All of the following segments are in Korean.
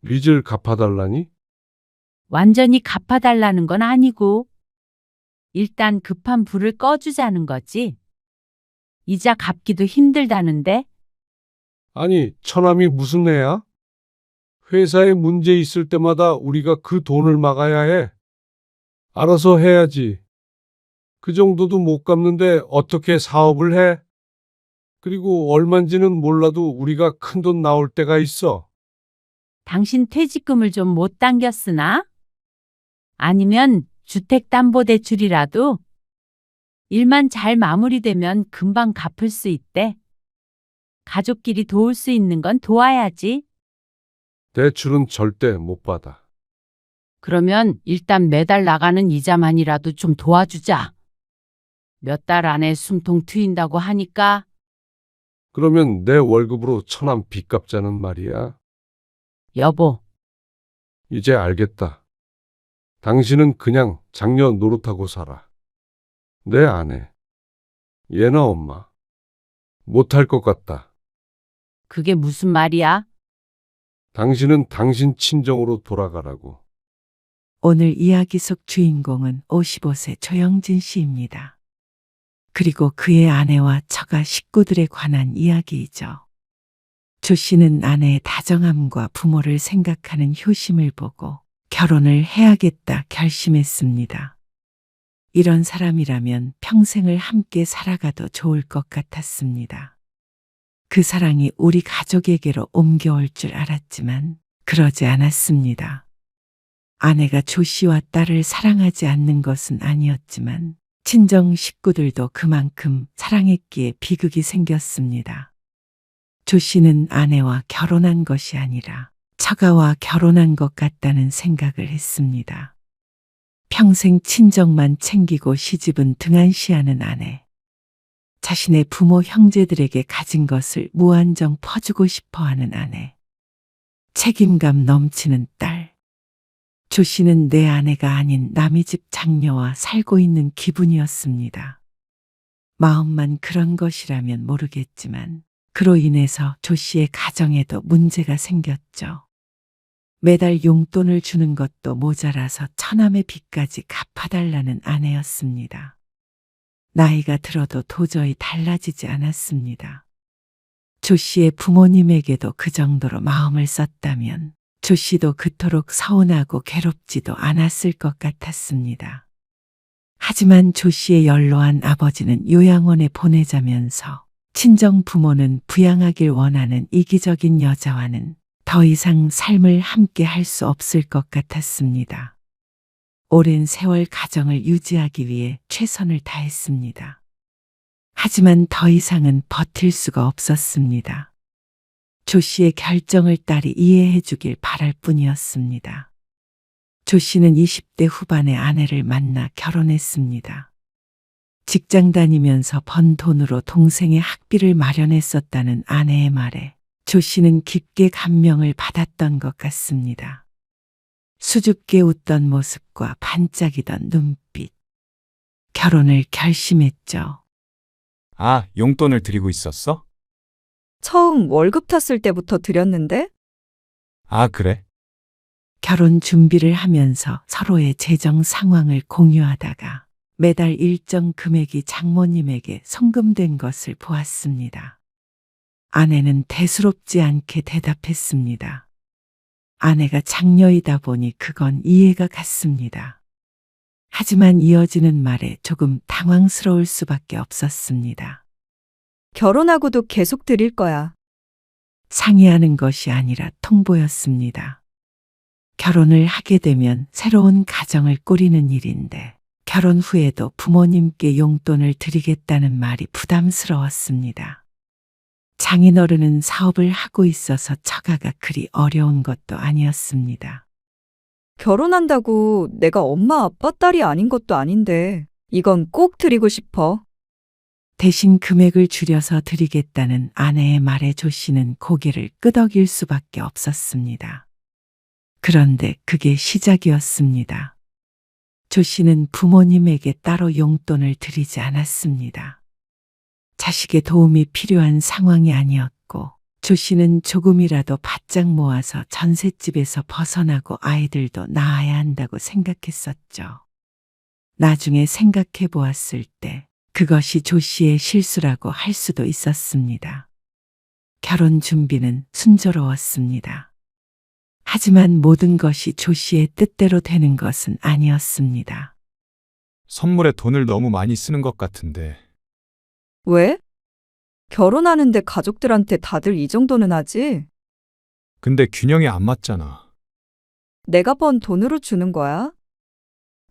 빚을 갚아달라니? 완전히 갚아달라는 건 아니고, 일단 급한 불을 꺼주자는 거지. 이자 갚기도 힘들다는데? 아니, 처남이 무슨 애야? 회사에 문제 있을 때마다 우리가 그 돈을 막아야 해. 알아서 해야지. 그 정도도 못 갚는데 어떻게 사업을 해? 그리고 얼만지는 몰라도 우리가 큰돈 나올 때가 있어. 당신 퇴직금을 좀 못 당겼으나? 아니면 주택담보대출이라도? 일만 잘 마무리되면 금방 갚을 수 있대. 가족끼리 도울 수 있는 건 도와야지. 대출은 절대 못 받아. 그러면 일단 매달 나가는 이자만이라도 좀 도와주자. 몇 달 안에 숨통 트인다고 하니까. 그러면 내 월급으로 처남 빚 갚자는 말이야. 여보, 이제 알겠다. 당신은 그냥 장녀 노릇하고 살아. 내 아내. 얘나 엄마. 못할 것 같다. 그게 무슨 말이야? 당신은 당신 친정으로 돌아가라고. 오늘 이야기 속 주인공은 55세 조영진 씨입니다. 그리고 그의 아내와 처가 식구들에 관한 이야기이죠. 조 씨는 아내의 다정함과 부모를 생각하는 효심을 보고 결혼을 해야겠다 결심했습니다. 이런 사람이라면 평생을 함께 살아가도 좋을 것 같았습니다. 그 사랑이 우리 가족에게로 옮겨올 줄 알았지만 그러지 않았습니다. 아내가 조 씨와 딸을 사랑하지 않는 것은 아니었지만 친정 식구들도 그만큼 사랑했기에 비극이 생겼습니다. 조 씨는 아내와 결혼한 것이 아니라 처가와 결혼한 것 같다는 생각을 했습니다. 평생 친정만 챙기고 시집은 등한시하는 아내. 자신의 부모 형제들에게 가진 것을 무한정 퍼주고 싶어하는 아내. 책임감 넘치는 딸. 조 씨는 내 아내가 아닌 남의 집 장녀와 살고 있는 기분이었습니다. 마음만 그런 것이라면 모르겠지만 그로 인해서 조 씨의 가정에도 문제가 생겼죠. 매달 용돈을 주는 것도 모자라서 처남의 빚까지 갚아달라는 아내였습니다. 나이가 들어도 도저히 달라지지 않았습니다. 조 씨의 부모님에게도 그 정도로 마음을 썼다면 조 씨도 그토록 서운하고 괴롭지도 않았을 것 같았습니다. 하지만 조 씨의 연로한 아버지는 요양원에 보내자면서 친정 부모는 부양하길 원하는 이기적인 여자와는 더 이상 삶을 함께 할 수 없을 것 같았습니다. 오랜 세월 가정을 유지하기 위해 최선을 다했습니다. 하지만 더 이상은 버틸 수가 없었습니다. 조 씨의 결정을 딸이 이해해 주길 바랄 뿐이었습니다. 조 씨는 20대 후반에 아내를 만나 결혼했습니다. 직장 다니면서 번 돈으로 동생의 학비를 마련했었다는 아내의 말에 조 씨는 깊게 감명을 받았던 것 같습니다. 수줍게 웃던 모습과 반짝이던 눈빛. 결혼을 결심했죠. 아, 용돈을 드리고 있었어? 처음 월급 탔을 때부터 드렸는데? 아, 그래? 결혼 준비를 하면서 서로의 재정 상황을 공유하다가 매달 일정 금액이 장모님에게 송금된 것을 보았습니다. 아내는 대수롭지 않게 대답했습니다. 아내가 장녀이다 보니 그건 이해가 갔습니다. 하지만 이어지는 말에 조금 당황스러울 수밖에 없었습니다. 결혼하고도 계속 드릴 거야. 상의하는 것이 아니라 통보였습니다. 결혼을 하게 되면 새로운 가정을 꾸리는 일인데 결혼 후에도 부모님께 용돈을 드리겠다는 말이 부담스러웠습니다. 장인어른은 사업을 하고 있어서 처가가 그리 어려운 것도 아니었습니다. 결혼한다고 내가 엄마 아빠 딸이 아닌 것도 아닌데 이건 꼭 드리고 싶어. 대신 금액을 줄여서 드리겠다는 아내의 말에 조 씨는 고개를 끄덕일 수밖에 없었습니다. 그런데 그게 시작이었습니다. 조 씨는 부모님에게 따로 용돈을 드리지 않았습니다. 자식의 도움이 필요한 상황이 아니었고 조 씨는 조금이라도 바짝 모아서 전셋집에서 벗어나고 아이들도 낳아야 한다고 생각했었죠. 나중에 생각해 보았을 때 그것이 조 씨의 실수라고 할 수도 있었습니다. 결혼 준비는 순조로웠습니다. 하지만 모든 것이 조 씨의 뜻대로 되는 것은 아니었습니다. 선물에 돈을 너무 많이 쓰는 것 같은데. 왜? 결혼하는데 가족들한테 다들 이 정도는 하지? 근데 균형이 안 맞잖아. 내가 번 돈으로 주는 거야?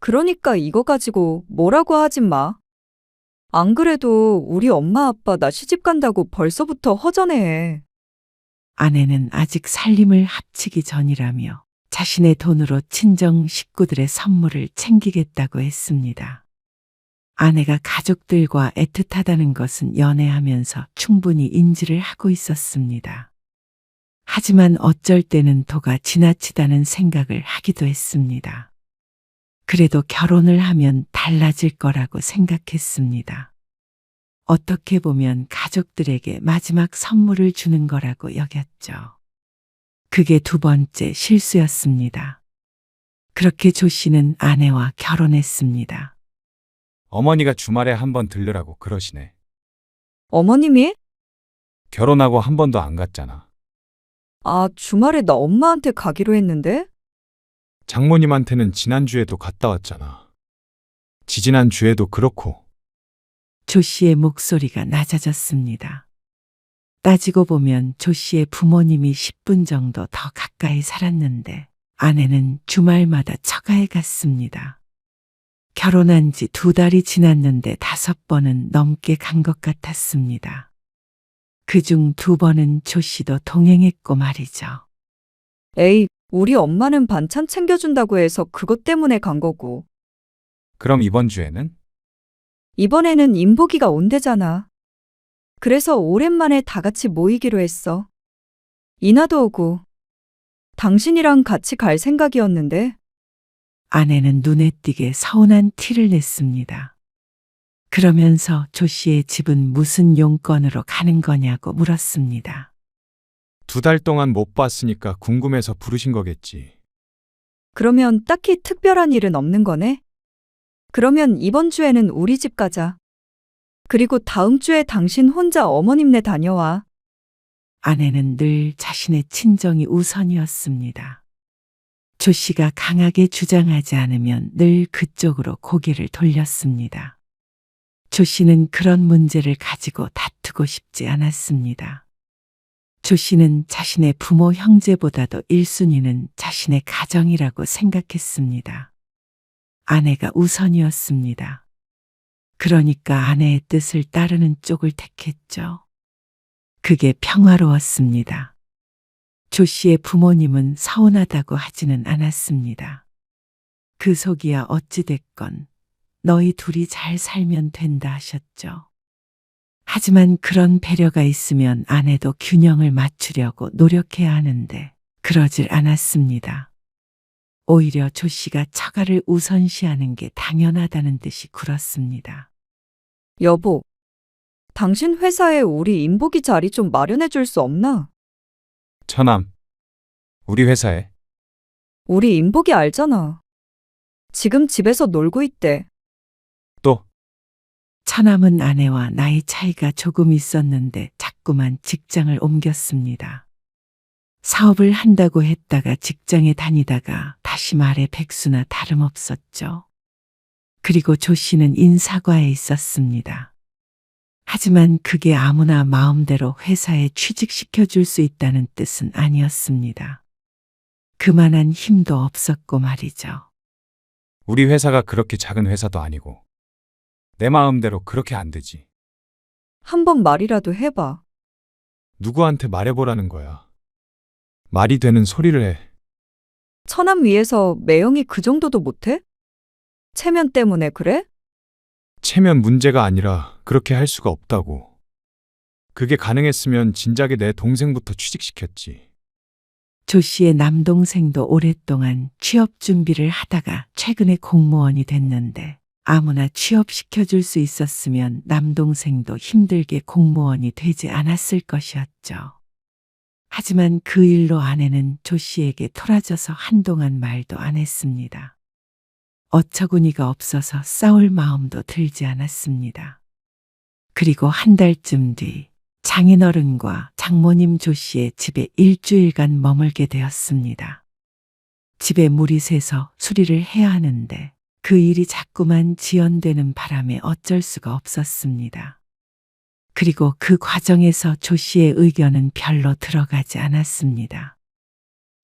그러니까 이거 가지고 뭐라고 하진 마. 안 그래도 우리 엄마 아빠 나 시집 간다고 벌써부터 허전해해. 아내는 아직 살림을 합치기 전이라며 자신의 돈으로 친정 식구들의 선물을 챙기겠다고 했습니다. 아내가 가족들과 애틋하다는 것은 연애하면서 충분히 인지를 하고 있었습니다. 하지만 어쩔 때는 도가 지나치다는 생각을 하기도 했습니다. 그래도 결혼을 하면 달라질 거라고 생각했습니다. 어떻게 보면 가족들에게 마지막 선물을 주는 거라고 여겼죠. 그게 두 번째 실수였습니다. 그렇게 조 씨는 아내와 결혼했습니다. 어머니가 주말에 한 번 들르라고 그러시네. 어머님이? 결혼하고 한 번도 안 갔잖아. 아, 주말에 나 엄마한테 가기로 했는데? 장모님한테는 지난주에도 갔다 왔잖아. 지지난 주에도 그렇고. 조 씨의 목소리가 낮아졌습니다. 따지고 보면 조 씨의 부모님이 10분 정도 더 가까이 살았는데 아내는 주말마다 처가에 갔습니다. 결혼한 지 2달이 지났는데 5번은 넘게 간 것 같았습니다. 그중 2번은 조 씨도 동행했고 말이죠. 에이, 우리 엄마는 반찬 챙겨준다고 해서 그것 때문에 간 거고. 그럼 이번 주에는? 이번에는 인복이가 온대잖아. 그래서 오랜만에 다 같이 모이기로 했어. 이나도 오고. 당신이랑 같이 갈 생각이었는데. 아내는 눈에 띄게 서운한 티를 냈습니다. 그러면서 조 씨의 집은 무슨 용건으로 가는 거냐고 물었습니다. 2달 동안 못 봤으니까 궁금해서 부르신 거겠지. 그러면 딱히 특별한 일은 없는 거네? 그러면 이번 주에는 우리 집 가자. 그리고 다음 주에 당신 혼자 어머님네 다녀와. 아내는 늘 자신의 친정이 우선이었습니다. 조 씨가 강하게 주장하지 않으면 늘 그쪽으로 고개를 돌렸습니다. 조 씨는 그런 문제를 가지고 다투고 싶지 않았습니다. 조 씨는 자신의 부모 형제보다도 1순위는 자신의 가정이라고 생각했습니다. 아내가 우선이었습니다. 그러니까 아내의 뜻을 따르는 쪽을 택했죠. 그게 평화로웠습니다. 조 씨의 부모님은 서운하다고 하지는 않았습니다. 그 속이야 어찌됐건 너희 둘이 잘 살면 된다 하셨죠. 하지만 그런 배려가 있으면 아내도 균형을 맞추려고 노력해야 하는데 그러질 않았습니다. 오히려 조 씨가 처가를 우선시하는 게 당연하다는 듯이 굴었습니다. 여보, 당신 회사에 우리 인복이 자리 좀 마련해 줄 수 없나? 처남. 우리 회사에. 우리 인복이 알잖아. 지금 집에서 놀고 있대. 또. 처남은 아내와 나이 차이가 조금 있었는데 자꾸만 직장을 옮겼습니다. 사업을 한다고 했다가 직장에 다니다가 다시 말해 백수나 다름없었죠. 그리고 조 씨는 인사과에 있었습니다. 하지만 그게 아무나 마음대로 회사에 취직시켜 줄 수 있다는 뜻은 아니었습니다. 그만한 힘도 없었고 말이죠. 우리 회사가 그렇게 작은 회사도 아니고. 내 마음대로 그렇게 안 되지. 한 번 말이라도 해봐. 누구한테 말해보라는 거야. 말이 되는 소리를 해. 처남 위에서 매형이 그 정도도 못해? 체면 때문에 그래? 체면 문제가 아니라 그렇게 할 수가 없다고. 그게 가능했으면 진작에 내 동생부터 취직시켰지. 조 씨의 남동생도 오랫동안 취업 준비를 하다가 최근에 공무원이 됐는데 아무나 취업시켜줄 수 있었으면 남동생도 힘들게 공무원이 되지 않았을 것이었죠. 하지만 그 일로 아내는 조 씨에게 토라져서 한동안 말도 안 했습니다. 어처구니가 없어서 싸울 마음도 들지 않았습니다. 그리고 한 달쯤 뒤 장인어른과 장모님 조 씨의 집에 일주일간 머물게 되었습니다. 집에 물이 새서 수리를 해야 하는데 그 일이 자꾸만 지연되는 바람에 어쩔 수가 없었습니다. 그리고 그 과정에서 조 씨의 의견은 별로 들어가지 않았습니다.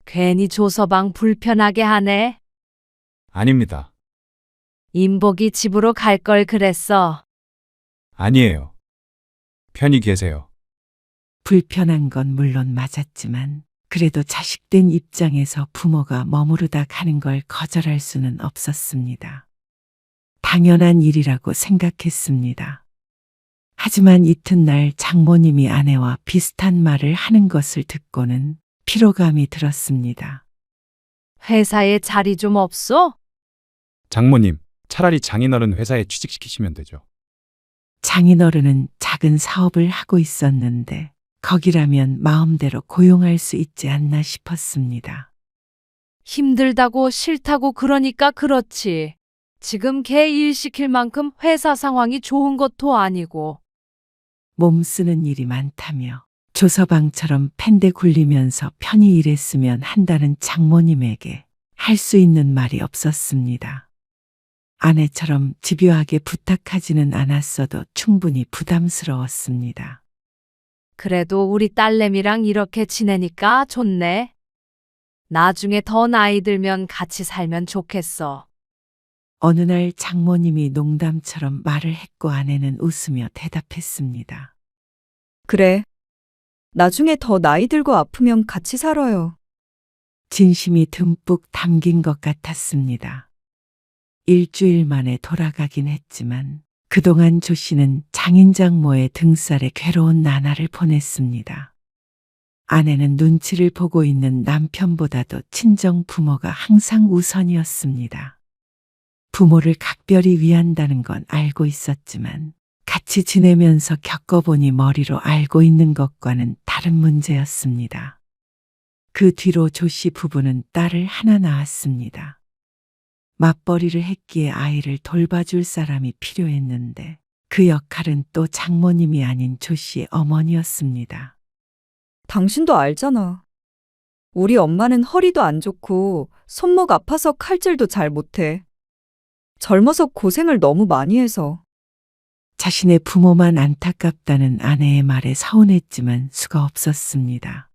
괜히 조서방 불편하게 하네. 아닙니다. 임복이 집으로 갈 걸 그랬어. 아니에요. 편히 계세요. 불편한 건 물론 맞았지만 그래도 자식된 입장에서 부모가 머무르다 가는 걸 거절할 수는 없었습니다. 당연한 일이라고 생각했습니다. 하지만 이튿날 장모님이 아내와 비슷한 말을 하는 것을 듣고는 피로감이 들었습니다. 회사에 자리 좀 없어? 장모님, 차라리 장인어른 회사에 취직시키시면 되죠. 장인어른은 작은 사업을 하고 있었는데 거기라면 마음대로 고용할 수 있지 않나 싶었습니다. 힘들다고 싫다고 그러니까 그렇지. 지금 걔 일 시킬 만큼 회사 상황이 좋은 것도 아니고. 몸 쓰는 일이 많다며 조서방처럼 펜대 굴리면서 편히 일했으면 한다는 장모님에게 할 수 있는 말이 없었습니다. 아내처럼 집요하게 부탁하지는 않았어도 충분히 부담스러웠습니다. 그래도 우리 딸내미랑 이렇게 지내니까 좋네. 나중에 더 나이 들면 같이 살면 좋겠어. 어느 날 장모님이 농담처럼 말을 했고 아내는 웃으며 대답했습니다. 그래. 나중에 더 나이 들고 아프면 같이 살아요. 진심이 듬뿍 담긴 것 같았습니다. 일주일 만에 돌아가긴 했지만 그동안 조 씨는 장인장모의 등살에 괴로운 나날을 보냈습니다. 아내는 눈치를 보고 있는 남편보다도 친정 부모가 항상 우선이었습니다. 부모를 각별히 위한다는 건 알고 있었지만 같이 지내면서 겪어보니 머리로 알고 있는 것과는 다른 문제였습니다. 그 뒤로 조 씨 부부는 딸을 하나 낳았습니다. 맞벌이를 했기에 아이를 돌봐줄 사람이 필요했는데 그 역할은 또 장모님이 아닌 조 씨의 어머니였습니다. 당신도 알잖아. 우리 엄마는 허리도 안 좋고 손목 아파서 칼질도 잘 못해. 젊어서 고생을 너무 많이 해서. 자신의 부모만 안타깝다는 아내의 말에 서운했지만 수가 없었습니다.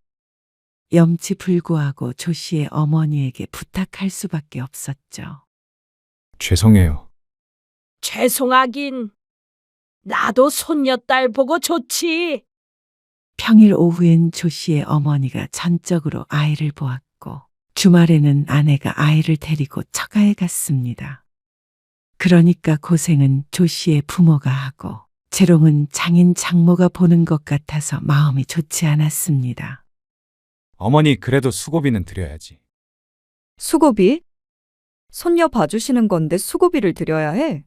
염치불구하고 조 씨의 어머니에게 부탁할 수밖에 없었죠. 죄송해요. 죄송하긴. 나도 손녀딸 보고 좋지. 평일 오후엔 조 씨의 어머니가 전적으로 아이를 보았고 주말에는 아내가 아이를 데리고 처가에 갔습니다. 그러니까 고생은 조 씨의 부모가 하고 재롱은 장인 장모가 보는 것 같아서 마음이 좋지 않았습니다. 어머니, 그래도 수고비는 드려야지. 수고비? 손녀 봐주시는 건데 수고비를 드려야 해.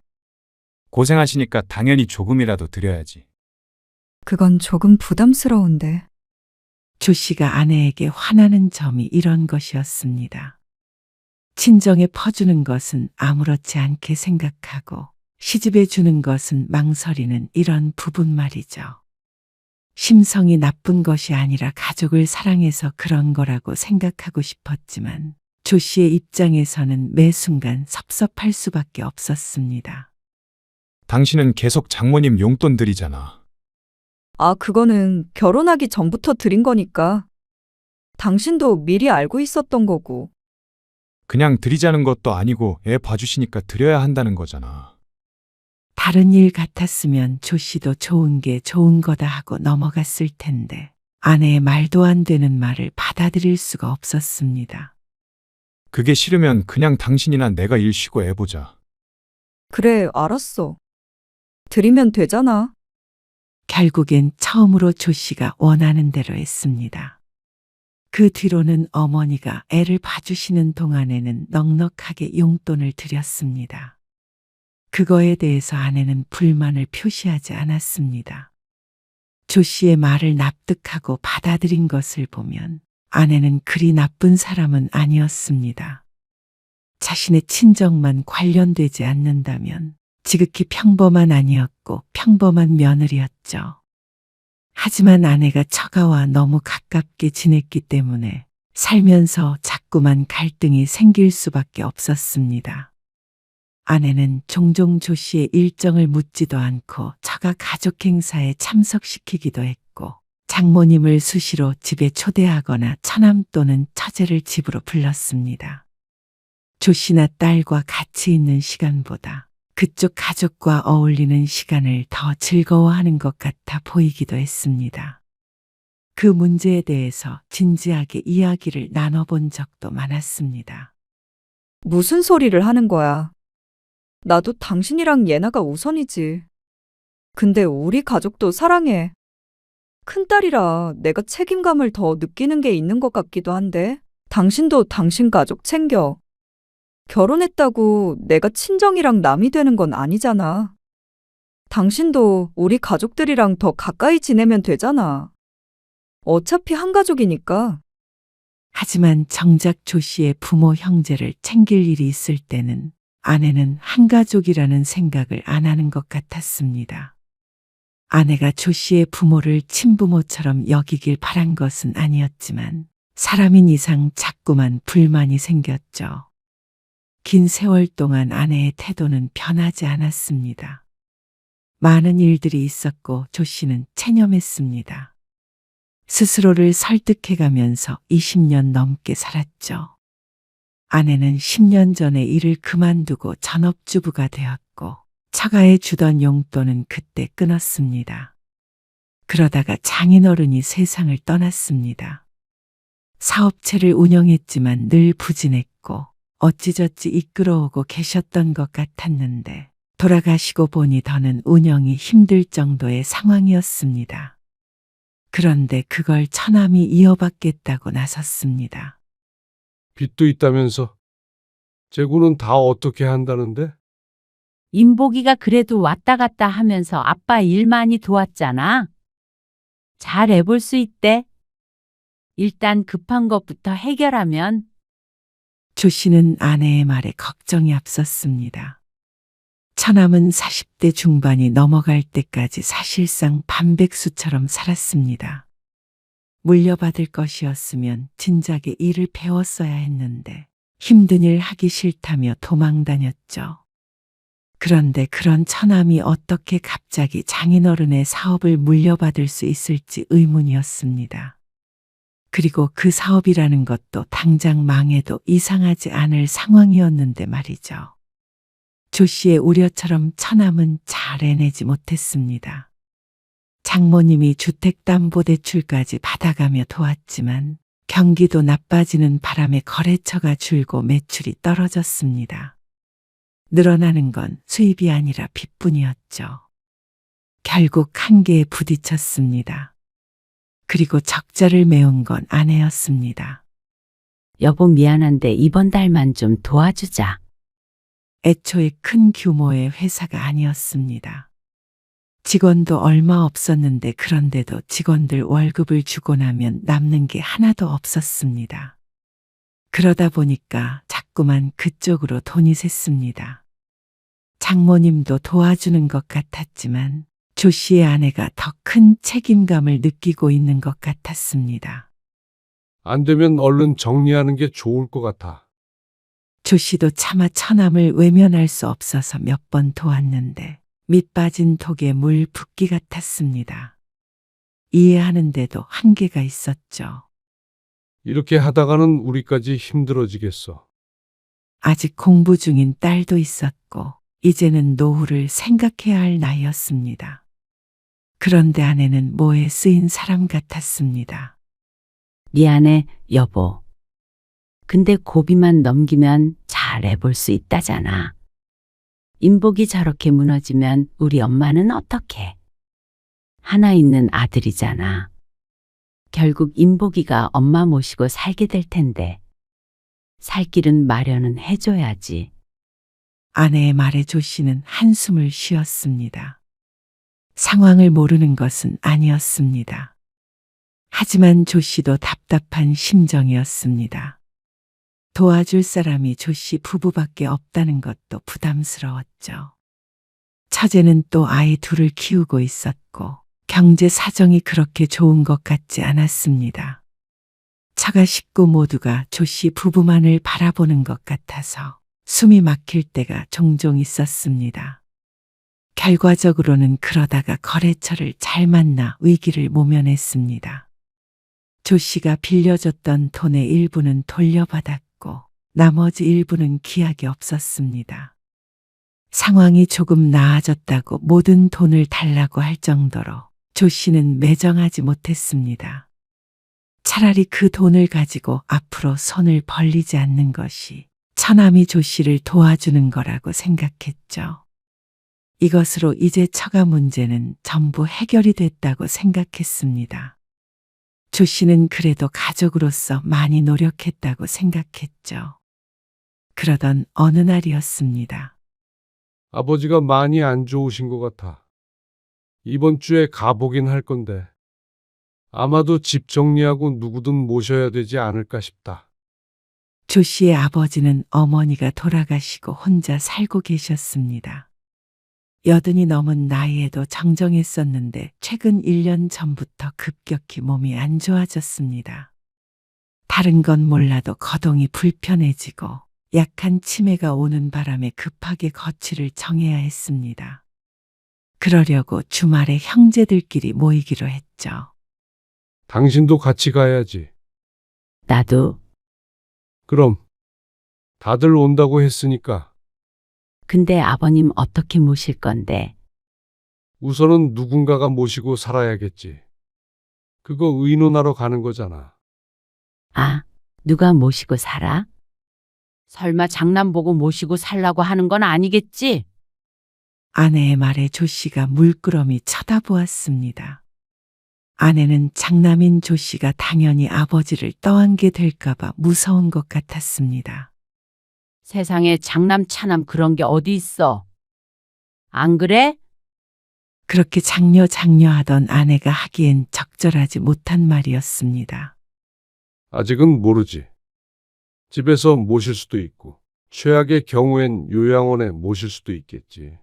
고생하시니까 당연히 조금이라도 드려야지. 그건 조금 부담스러운데. 조 씨가 아내에게 화나는 점이 이런 것이었습니다. 친정에 퍼주는 것은 아무렇지 않게 생각하고 시집에 주는 것은 망설이는 이런 부분 말이죠. 심성이 나쁜 것이 아니라 가족을 사랑해서 그런 거라고 생각하고 싶었지만 조 씨의 입장에서는 매 순간 섭섭할 수밖에 없었습니다. 당신은 계속 장모님 용돈 드리잖아. 아, 그거는 결혼하기 전부터 드린 거니까. 당신도 미리 알고 있었던 거고. 그냥 드리자는 것도 아니고 애 봐주시니까 드려야 한다는 거잖아. 다른 일 같았으면 조 씨도 좋은 게 좋은 거다 하고 넘어갔을 텐데 아내의 말도 안 되는 말을 받아들일 수가 없었습니다. 그게 싫으면 그냥 당신이나 내가 일 쉬고 애 보자. 그래, 알았어. 드리면 되잖아. 결국엔 처음으로 조 씨가 원하는 대로 했습니다. 그 뒤로는 어머니가 애를 봐주시는 동안에는 넉넉하게 용돈을 드렸습니다. 그거에 대해서 아내는 불만을 표시하지 않았습니다. 조 씨의 말을 납득하고 받아들인 것을 보면 아내는 그리 나쁜 사람은 아니었습니다. 자신의 친정만 관련되지 않는다면 지극히 평범한 아니었고 평범한 며느리였죠. 하지만 아내가 처가와 너무 가깝게 지냈기 때문에 살면서 자꾸만 갈등이 생길 수밖에 없었습니다. 아내는 종종 조 씨의 일정을 묻지도 않고 처가 가족 행사에 참석시키기도 했고 장모님을 수시로 집에 초대하거나 처남 또는 처제를 집으로 불렀습니다. 조 씨나 딸과 같이 있는 시간보다 그쪽 가족과 어울리는 시간을 더 즐거워하는 것 같아 보이기도 했습니다. 그 문제에 대해서 진지하게 이야기를 나눠본 적도 많았습니다. 무슨 소리를 하는 거야? 나도 당신이랑 예나가 우선이지. 근데 우리 가족도 사랑해. 큰딸이라 내가 책임감을 더 느끼는 게 있는 것 같기도 한데, 당신도 당신 가족 챙겨. 결혼했다고 내가 친정이랑 남이 되는 건 아니잖아. 당신도 우리 가족들이랑 더 가까이 지내면 되잖아. 어차피 한 가족이니까. 하지만 정작 조 씨의 부모 형제를 챙길 일이 있을 때는 아내는 한 가족이라는 생각을 안 하는 것 같았습니다. 아내가 조 씨의 부모를 친부모처럼 여기길 바란 것은 아니었지만 사람인 이상 자꾸만 불만이 생겼죠. 긴 세월 동안 아내의 태도는 변하지 않았습니다. 많은 일들이 있었고 조 씨는 체념했습니다. 스스로를 설득해가면서 20년 넘게 살았죠. 아내는 10년 전에 일을 그만두고 전업주부가 되었고 처가에 주던 용돈은 그때 끊었습니다. 그러다가 장인어른이 세상을 떠났습니다. 사업체를 운영했지만 늘 부진했고 어찌저찌 이끌어오고 계셨던 것 같았는데 돌아가시고 보니 더는 운영이 힘들 정도의 상황이었습니다. 그런데 그걸 처남이 이어받겠다고 나섰습니다. 빚도 있다면서. 재고는 다 어떻게 한다는데? 인복이가 그래도 왔다 갔다 하면서 아빠 일 많이 도왔잖아. 잘 해볼 수 있대. 일단 급한 것부터 해결하면. 조 씨는 아내의 말에 걱정이 앞섰습니다. 처남은 40대 중반이 넘어갈 때까지 사실상 반백수처럼 살았습니다. 물려받을 것이었으면 진작에 일을 배웠어야 했는데 힘든 일 하기 싫다며 도망 다녔죠. 그런데 그런 처남이 어떻게 갑자기 장인어른의 사업을 물려받을 수 있을지 의문이었습니다. 그리고 그 사업이라는 것도 당장 망해도 이상하지 않을 상황이었는데 말이죠. 조 씨의 우려처럼 처남은 잘 해내지 못했습니다. 장모님이 주택담보대출까지 받아가며 도왔지만 경기도 나빠지는 바람에 거래처가 줄고 매출이 떨어졌습니다. 늘어나는 건 수입이 아니라 빚뿐이었죠. 결국 한계에 부딪혔습니다. 그리고 적자를 메운 건 아내였습니다. 여보 미안한데 이번 달만 좀 도와주자. 애초에 큰 규모의 회사가 아니었습니다. 직원도 얼마 없었는데 그런데도 직원들 월급을 주고 나면 남는 게 하나도 없었습니다. 그러다 보니까 자꾸만 그쪽으로 돈이 샜습니다. 장모님도 도와주는 것 같았지만 조 씨의 아내가 더 큰 책임감을 느끼고 있는 것 같았습니다. 안 되면 얼른 정리하는 게 좋을 것 같아. 조 씨도 차마 처남을 외면할 수 없어서 몇 번 도왔는데 밑 빠진 독에 물 붓기 같았습니다. 이해하는데도 한계가 있었죠. 이렇게 하다가는 우리까지 힘들어지겠어. 아직 공부 중인 딸도 있었고 이제는 노후를 생각해야 할 나이였습니다. 그런데 아내는 뭐에 쓰인 사람 같았습니다. 미안해, 여보. 근데 고비만 넘기면 잘 해볼 수 있다잖아. 인복이 저렇게 무너지면 우리 엄마는 어떡해? 하나 있는 아들이잖아. 결국 인복이가 엄마 모시고 살게 될 텐데. 살 길은 마련은 해줘야지. 아내의 말에 조 씨는 한숨을 쉬었습니다. 상황을 모르는 것은 아니었습니다. 하지만 조 씨도 답답한 심정이었습니다. 도와줄 사람이 조 씨 부부밖에 없다는 것도 부담스러웠죠. 처제는 또 아이 둘을 키우고 있었고 경제 사정이 그렇게 좋은 것 같지 않았습니다. 처가 식구 모두가 조 씨 부부만을 바라보는 것 같아서 숨이 막힐 때가 종종 있었습니다. 결과적으로는 그러다가 거래처를 잘 만나 위기를 모면했습니다. 조 씨가 빌려줬던 돈의 일부는 돌려받았고 나머지 일부는 기약이 없었습니다. 상황이 조금 나아졌다고 모든 돈을 달라고 할 정도로 조 씨는 매정하지 못했습니다. 차라리 그 돈을 가지고 앞으로 손을 벌리지 않는 것이 처남이 조 씨를 도와주는 거라고 생각했죠. 이것으로 이제 처가 문제는 전부 해결이 됐다고 생각했습니다. 조 씨는 그래도 가족으로서 많이 노력했다고 생각했죠. 그러던 어느 날이었습니다. 아버지가 많이 안 좋으신 것 같아. 이번 주에 가보긴 할 건데 아마도 집 정리하고 누구든 모셔야 되지 않을까 싶다. 조 씨의 아버지는 어머니가 돌아가시고 혼자 살고 계셨습니다. 80이 넘은 나이에도 정정했었는데 최근 1년 전부터 급격히 몸이 안 좋아졌습니다. 다른 건 몰라도 거동이 불편해지고 약한 치매가 오는 바람에 급하게 거취를 정해야 했습니다. 그러려고 주말에 형제들끼리 모이기로 했죠. 당신도 같이 가야지. 나도. 그럼 다들 온다고 했으니까 근데 아버님 어떻게 모실 건데? 우선은 누군가가 모시고 살아야겠지. 그거 의논하러 가는 거잖아. 아, 누가 모시고 살아? 설마 장남 보고 모시고 살라고 하는 건 아니겠지? 아내의 말에 조 씨가 물끄러미 쳐다보았습니다. 아내는 장남인 조 씨가 당연히 아버지를 떠안게 될까봐 무서운 것 같았습니다. 세상에 장남 차남 그런 게 어디 있어? 안 그래? 그렇게 장려하던 아내가 하기엔 적절하지 못한 말이었습니다. 아직은 모르지. 집에서 모실 수도 있고 최악의 경우엔 요양원에 모실 수도 있겠지.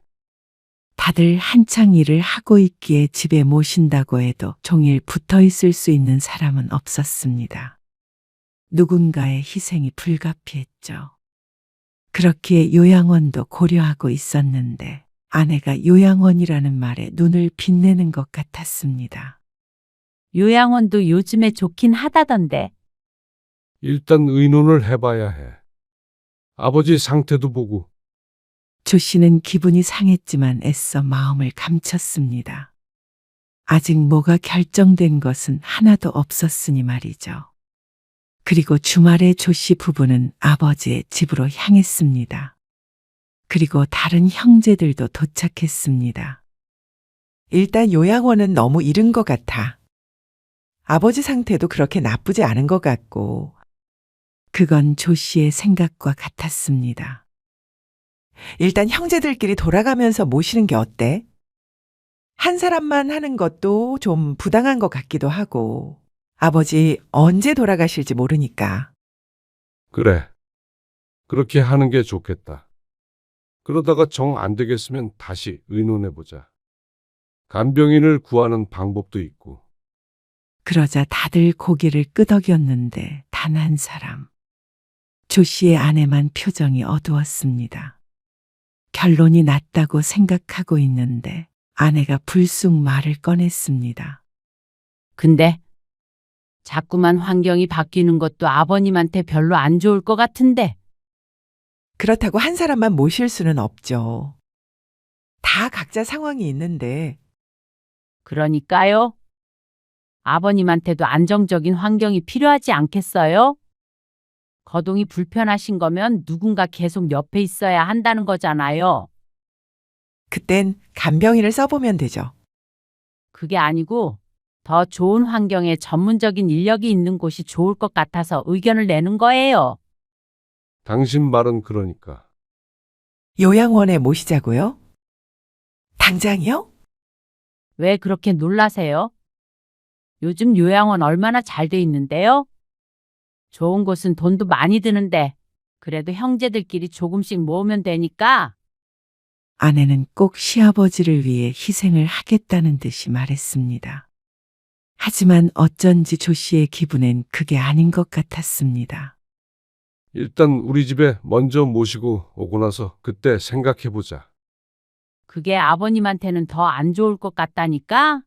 다들 한창 일을 하고 있기에 집에 모신다고 해도 종일 붙어 있을 수 있는 사람은 없었습니다. 누군가의 희생이 불가피했죠. 그렇기에 요양원도 고려하고 있었는데 아내가 요양원이라는 말에 눈을 빛내는 것 같았습니다. 요양원도 요즘에 좋긴 하다던데. 일단 의논을 해봐야 해. 아버지 상태도 보고. 조 씨는 기분이 상했지만 애써 마음을 감췄습니다. 아직 뭐가 결정된 것은 하나도 없었으니 말이죠. 그리고 주말에 조 씨 부부는 아버지의 집으로 향했습니다. 그리고 다른 형제들도 도착했습니다. 일단 요양원은 너무 이른 것 같아. 아버지 상태도 그렇게 나쁘지 않은 것 같고. 그건 조 씨의 생각과 같았습니다. 일단 형제들끼리 돌아가면서 모시는 게 어때? 한 사람만 하는 것도 좀 부당한 것 같기도 하고. 아버지 언제 돌아가실지 모르니까. 그래. 그렇게 하는 게 좋겠다. 그러다가 정 안 되겠으면 다시 의논해보자. 간병인을 구하는 방법도 있고. 그러자 다들 고개를 끄덕였는데 단 한 사람. 조 씨의 아내만 표정이 어두웠습니다. 결론이 났다고 생각하고 있는데 아내가 불쑥 말을 꺼냈습니다. 근데 자꾸만 환경이 바뀌는 것도 아버님한테 별로 안 좋을 것 같은데. 그렇다고 한 사람만 모실 수는 없죠. 다 각자 상황이 있는데. 그러니까요. 아버님한테도 안정적인 환경이 필요하지 않겠어요? 거동이 불편하신 거면 누군가 계속 옆에 있어야 한다는 거잖아요. 그땐 간병인을 써보면 되죠. 그게 아니고 더 좋은 환경에 전문적인 인력이 있는 곳이 좋을 것 같아서 의견을 내는 거예요. 당신 말은 그러니까. 요양원에 모시자고요? 당장이요? 왜 그렇게 놀라세요? 요즘 요양원 얼마나 잘 돼 있는데요? 좋은 곳은 돈도 많이 드는데 그래도 형제들끼리 조금씩 모으면 되니까. 아내는 꼭 시아버지를 위해 희생을 하겠다는 듯이 말했습니다. 하지만 어쩐지 조 씨의 기분엔 그게 아닌 것 같았습니다. 일단 우리 집에 먼저 모시고 오고 나서 그때 생각해보자. 그게 아버님한테는 더 안 좋을 것 같다니까?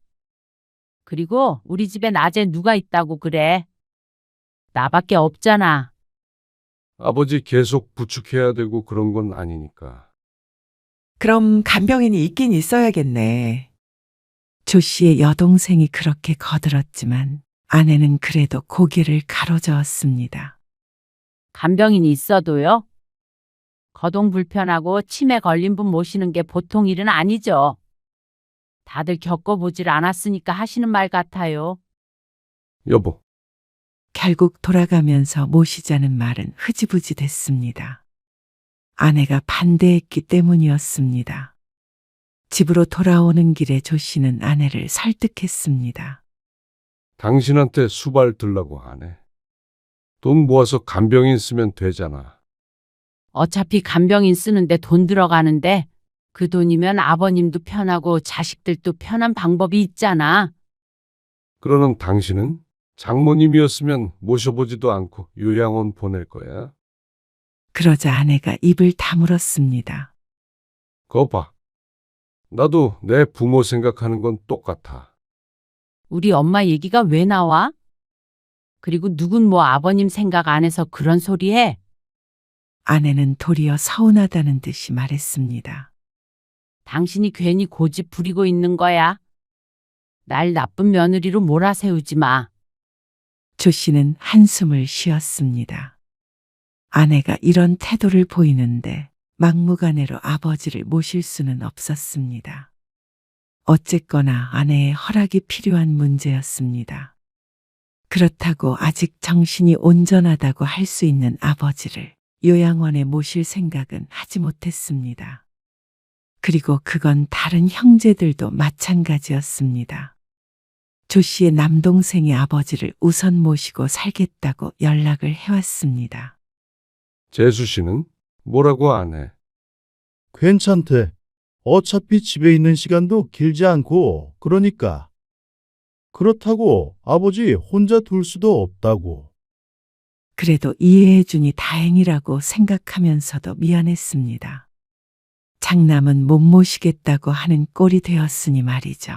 그리고 우리 집에 낮에 누가 있다고 그래? 나밖에 없잖아. 아버지 계속 부축해야 되고 그런 건 아니니까. 그럼 간병인이 있긴 있어야겠네. 조 씨의 여동생이 그렇게 거들었지만 아내는 그래도 고개를 가로저었습니다. 간병인이 있어도요? 거동 불편하고 치매 걸린 분 모시는 게 보통 일은 아니죠. 다들 겪어보질 않았으니까 하시는 말 같아요. 여보, 결국 돌아가면서 모시자는 말은 흐지부지 됐습니다. 아내가 반대했기 때문이었습니다. 집으로 돌아오는 길에 조 씨는 아내를 설득했습니다. 당신한테 수발 들라고 하네. 돈 모아서 간병인 쓰면 되잖아. 어차피 간병인 쓰는데 돈 들어가는데 그 돈이면 아버님도 편하고 자식들도 편한 방법이 있잖아. 그러는 당신은 장모님이었으면 모셔보지도 않고 요양원 보낼 거야. 그러자 아내가 입을 다물었습니다. 거 봐. 나도 내 부모 생각하는 건 똑같아. 우리 엄마 얘기가 왜 나와? 그리고 누군 뭐 아버님 생각 안 해서 그런 소리 해? 아내는 도리어 서운하다는 듯이 말했습니다. 당신이 괜히 고집 부리고 있는 거야. 날 나쁜 며느리로 몰아세우지 마. 조 씨는 한숨을 쉬었습니다. 아내가 이런 태도를 보이는데 막무가내로 아버지를 모실 수는 없었습니다. 어쨌거나 아내의 허락이 필요한 문제였습니다. 그렇다고 아직 정신이 온전하다고 할 수 있는 아버지를 요양원에 모실 생각은 하지 못했습니다. 그리고 그건 다른 형제들도 마찬가지였습니다. 조 씨의 남동생이 아버지를 우선 모시고 살겠다고 연락을 해왔습니다. 재수 씨는 뭐라고 안 해? 괜찮대. 어차피 집에 있는 시간도 길지 않고, 그러니까. 그렇다고 아버지 혼자 둘 수도 없다고. 그래도 이해해주니 다행이라고 생각하면서도 미안했습니다. 장남은 못 모시겠다고 하는 꼴이 되었으니 말이죠.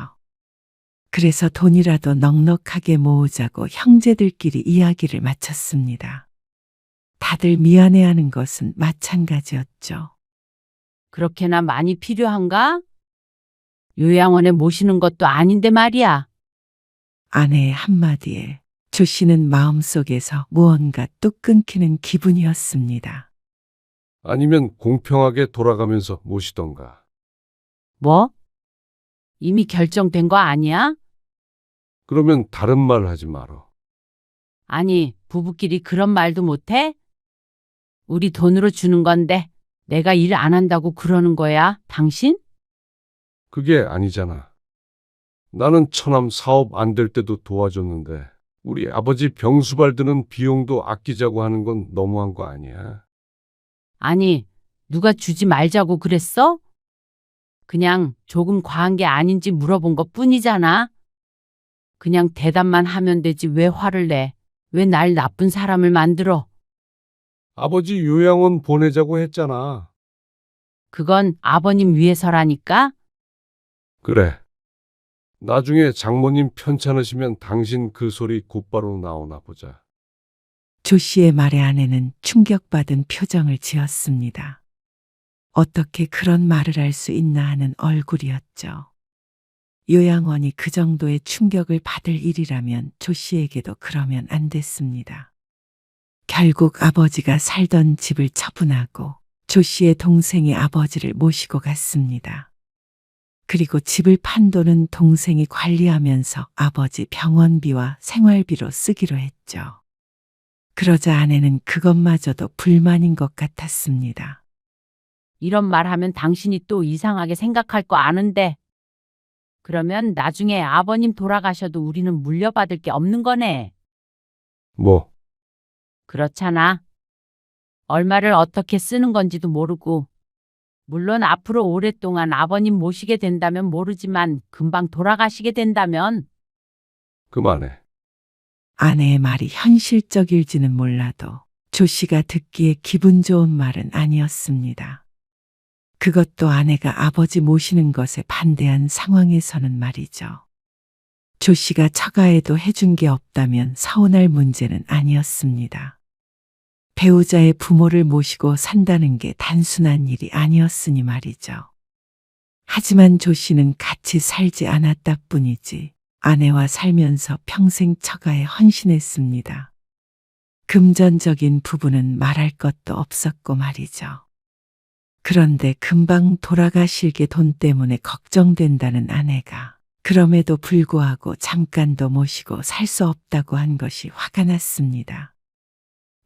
그래서 돈이라도 넉넉하게 모으자고 형제들끼리 이야기를 마쳤습니다. 다들 미안해하는 것은 마찬가지였죠. 그렇게나 많이 필요한가? 요양원에 모시는 것도 아닌데 말이야. 아내의 한마디에 조 씨는 마음속에서 무언가 뚝 끊기는 기분이었습니다. 아니면 공평하게 돌아가면서 모시던가. 뭐? 이미 결정된 거 아니야? 그러면 다른 말 하지 말어. 아니, 부부끼리 그런 말도 못해? 우리 돈으로 주는 건데 내가 일 안 한다고 그러는 거야, 당신? 그게 아니잖아. 나는 처남 사업 안 될 때도 도와줬는데 우리 아버지 병수발 드는 비용도 아끼자고 하는 건 너무한 거 아니야? 아니, 누가 주지 말자고 그랬어? 그냥 조금 과한 게 아닌지 물어본 것 뿐이잖아. 그냥 대답만 하면 되지 왜 화를 내? 왜 날 나쁜 사람을 만들어? 아버지 요양원 보내자고 했잖아. 그건 아버님 위해서라니까? 그래. 나중에 장모님 편찮으시면 당신 그 소리 곧바로 나오나 보자. 조 씨의 말에 아내는 충격받은 표정을 지었습니다. 어떻게 그런 말을 할 수 있나 하는 얼굴이었죠. 요양원이 그 정도의 충격을 받을 일이라면 조 씨에게도 그러면 안 됐습니다. 결국 아버지가 살던 집을 처분하고 조 씨의 동생이 아버지를 모시고 갔습니다. 그리고 집을 판 돈은 동생이 관리하면서 아버지 병원비와 생활비로 쓰기로 했죠. 그러자 아내는 그것마저도 불만인 것 같았습니다. 이런 말 하면 당신이 또 이상하게 생각할 거 아는데. 그러면 나중에 아버님 돌아가셔도 우리는 물려받을 게 없는 거네. 뭐, 그렇잖아. 얼마를 어떻게 쓰는 건지도 모르고. 물론 앞으로 오랫동안 아버님 모시게 된다면 모르지만 금방 돌아가시게 된다면 그만해. 아내의 말이 현실적일지는 몰라도 조 씨가 듣기에 기분 좋은 말은 아니었습니다. 그것도 아내가 아버지 모시는 것에 반대한 상황에서는 말이죠. 조 씨가 처가에도 해준 게 없다면 서운할 문제는 아니었습니다. 배우자의 부모를 모시고 산다는 게 단순한 일이 아니었으니 말이죠. 하지만 조 씨는 같이 살지 않았다 뿐이지 아내와 살면서 평생 처가에 헌신했습니다. 금전적인 부분은 말할 것도 없었고 말이죠. 그런데 금방 돌아가실게 돈 때문에 걱정된다는 아내가 그럼에도 불구하고 잠깐도 모시고 살 수 없다고 한 것이 화가 났습니다.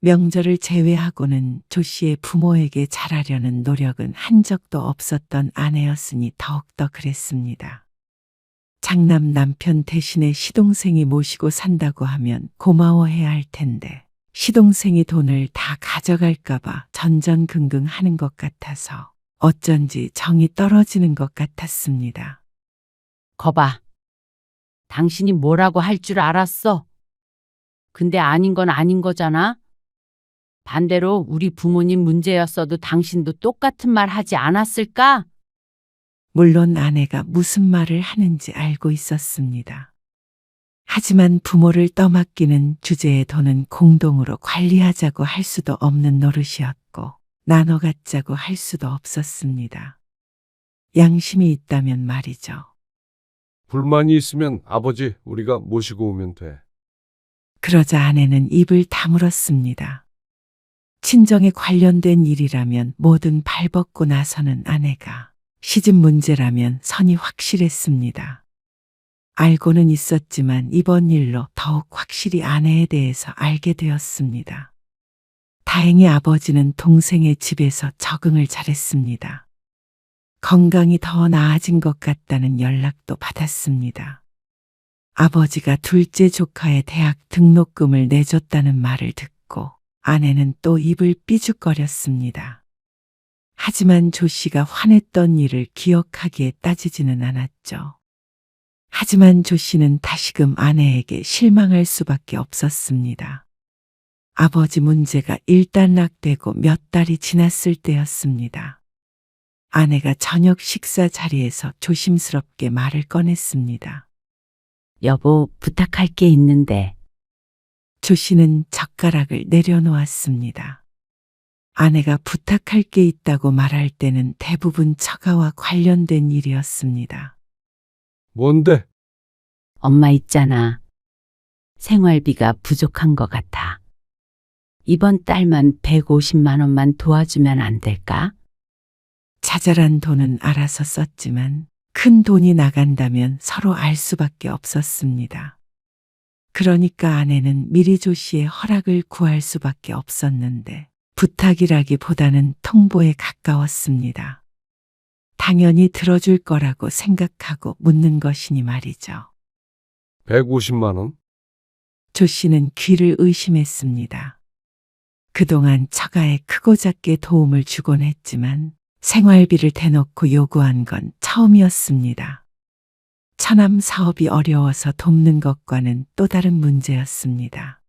명절을 제외하고는 조 씨의 부모에게 잘하려는 노력은 한 적도 없었던 아내였으니 더욱더 그랬습니다. 장남 남편 대신에 시동생이 모시고 산다고 하면 고마워해야 할 텐데 시동생이 돈을 다 가져갈까봐 전전긍긍 하는 것 같아서 어쩐지 정이 떨어지는 것 같았습니다. 거봐. 당신이 뭐라고 할 줄 알았어. 근데 아닌 건 아닌 거잖아. 반대로 우리 부모님 문제였어도 당신도 똑같은 말 하지 않았을까? 물론 아내가 무슨 말을 하는지 알고 있었습니다. 하지만 부모를 떠맡기는 주제의 돈은 공동으로 관리하자고 할 수도 없는 노릇이었고 나눠 갖자고 할 수도 없었습니다. 양심이 있다면 말이죠. 불만이 있으면 아버지 우리가 모시고 오면 돼. 그러자 아내는 입을 다물었습니다. 친정에 관련된 일이라면 뭐든 발벗고 나서는 아내가 시집 문제라면 선이 확실했습니다. 알고는 있었지만 이번 일로 더욱 확실히 아내에 대해서 알게 되었습니다. 다행히 아버지는 동생의 집에서 적응을 잘했습니다. 건강이 더 나아진 것 같다는 연락도 받았습니다. 아버지가 둘째 조카의 대학 등록금을 내줬다는 말을 듣고 아내는 또 입을 삐죽거렸습니다. 하지만 조 씨가 화냈던 일을 기억하기에 따지지는 않았죠. 하지만 조 씨는 다시금 아내에게 실망할 수밖에 없었습니다. 아버지 문제가 일단락되고 몇 달이 지났을 때였습니다. 아내가 저녁 식사 자리에서 조심스럽게 말을 꺼냈습니다. 여보, 부탁할 게 있는데. 조 씨는 젓가락을 내려놓았습니다. 아내가 부탁할 게 있다고 말할 때는 대부분 처가와 관련된 일이었습니다. 뭔데? 엄마 있잖아. 생활비가 부족한 것 같아. 이번 달만 150만 원만 도와주면 안 될까? 자잘한 돈은 알아서 썼지만 큰 돈이 나간다면 서로 알 수밖에 없었습니다. 그러니까 아내는 미리 조 씨의 허락을 구할 수밖에 없었는데 부탁이라기보다는 통보에 가까웠습니다. 당연히 들어줄 거라고 생각하고 묻는 것이니 말이죠. 150만 원? 조 씨는 귀를 의심했습니다. 그동안 처가에 크고 작게 도움을 주곤 했지만 생활비를 대놓고 요구한 건 처음이었습니다. 처남 사업이 어려워서 돕는 것과는 또 다른 문제였습니다.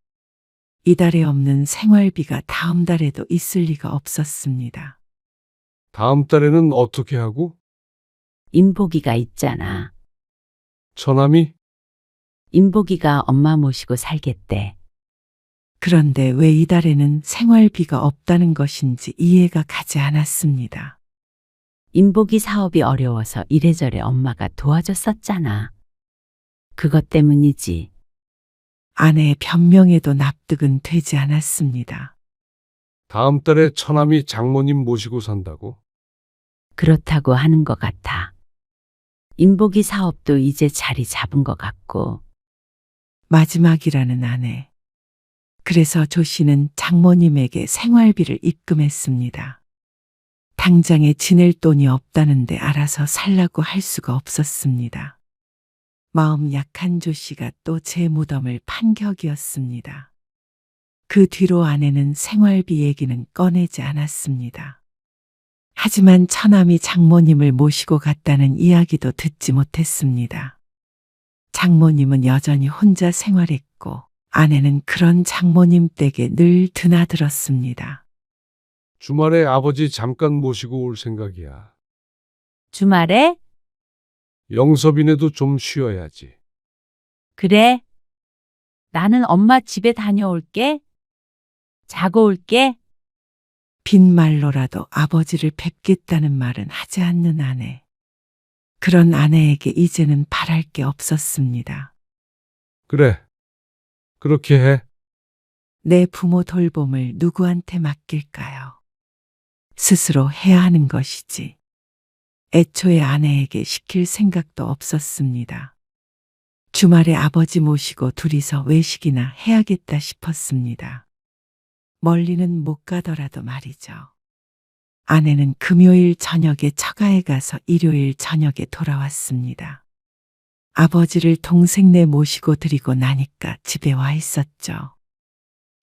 이달에 없는 생활비가 다음 달에도 있을 리가 없었습니다. 다음 달에는 어떻게 하고? 인복이가 있잖아. 처남이? 인복이가 엄마 모시고 살겠대. 그런데 왜 이달에는 생활비가 없다는 것인지 이해가 가지 않았습니다. 인복이 사업이 어려워서 이래저래 엄마가 도와줬었잖아. 그것 때문이지. 아내의 변명에도 납득은 되지 않았습니다. 다음 달에 처남이 장모님 모시고 산다고? 그렇다고 하는 것 같아. 인복이 사업도 이제 자리 잡은 것 같고. 마지막이라는 아내. 그래서 조 씨는 장모님에게 생활비를 입금했습니다. 당장에 지낼 돈이 없다는데 알아서 살라고 할 수가 없었습니다. 마음 약한 조 씨가 또 제 무덤을 판 격이었습니다. 그 뒤로 아내는 생활비 얘기는 꺼내지 않았습니다. 하지만 처남이 장모님을 모시고 갔다는 이야기도 듣지 못했습니다. 장모님은 여전히 혼자 생활했고 아내는 그런 장모님 댁에 늘 드나들었습니다. 주말에 아버지 잠깐 모시고 올 생각이야. 주말에? 영섭이네도 좀 쉬어야지. 그래. 나는 엄마 집에 다녀올게. 자고 올게. 빈말로라도 아버지를 뵙겠다는 말은 하지 않는 아내. 그런 아내에게 이제는 바랄 게 없었습니다. 그래. 그렇게 해. 내 부모 돌봄을 누구한테 맡길까요? 스스로 해야 하는 것이지. 애초에 아내에게 시킬 생각도 없었습니다. 주말에 아버지 모시고 둘이서 외식이나 해야겠다 싶었습니다. 멀리는 못 가더라도 말이죠. 아내는 금요일 저녁에 처가에 가서 일요일 저녁에 돌아왔습니다. 아버지를 동생네 모시고 드리고 나니까 집에 와 있었죠.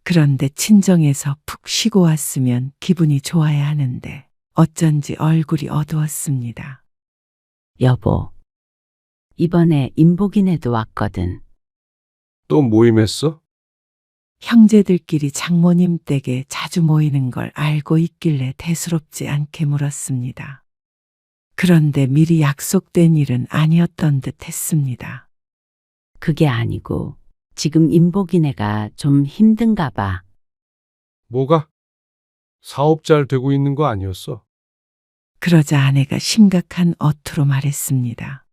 그런데 친정에서 푹 쉬고 왔으면 기분이 좋아야 하는데 어쩐지 얼굴이 어두웠습니다. 여보. 이번에 임복이네도 왔거든. 또 모임했어? 형제들끼리 장모님 댁에 자주 모이는 걸 알고 있길래 대수롭지 않게 물었습니다. 그런데 미리 약속된 일은 아니었던 듯 했습니다. 그게 아니고 지금 임복이네가 좀 힘든가 봐. 뭐가? 사업 잘 되고 있는 거 아니었어? 그러자 아내가 심각한 어투로 말했습니다.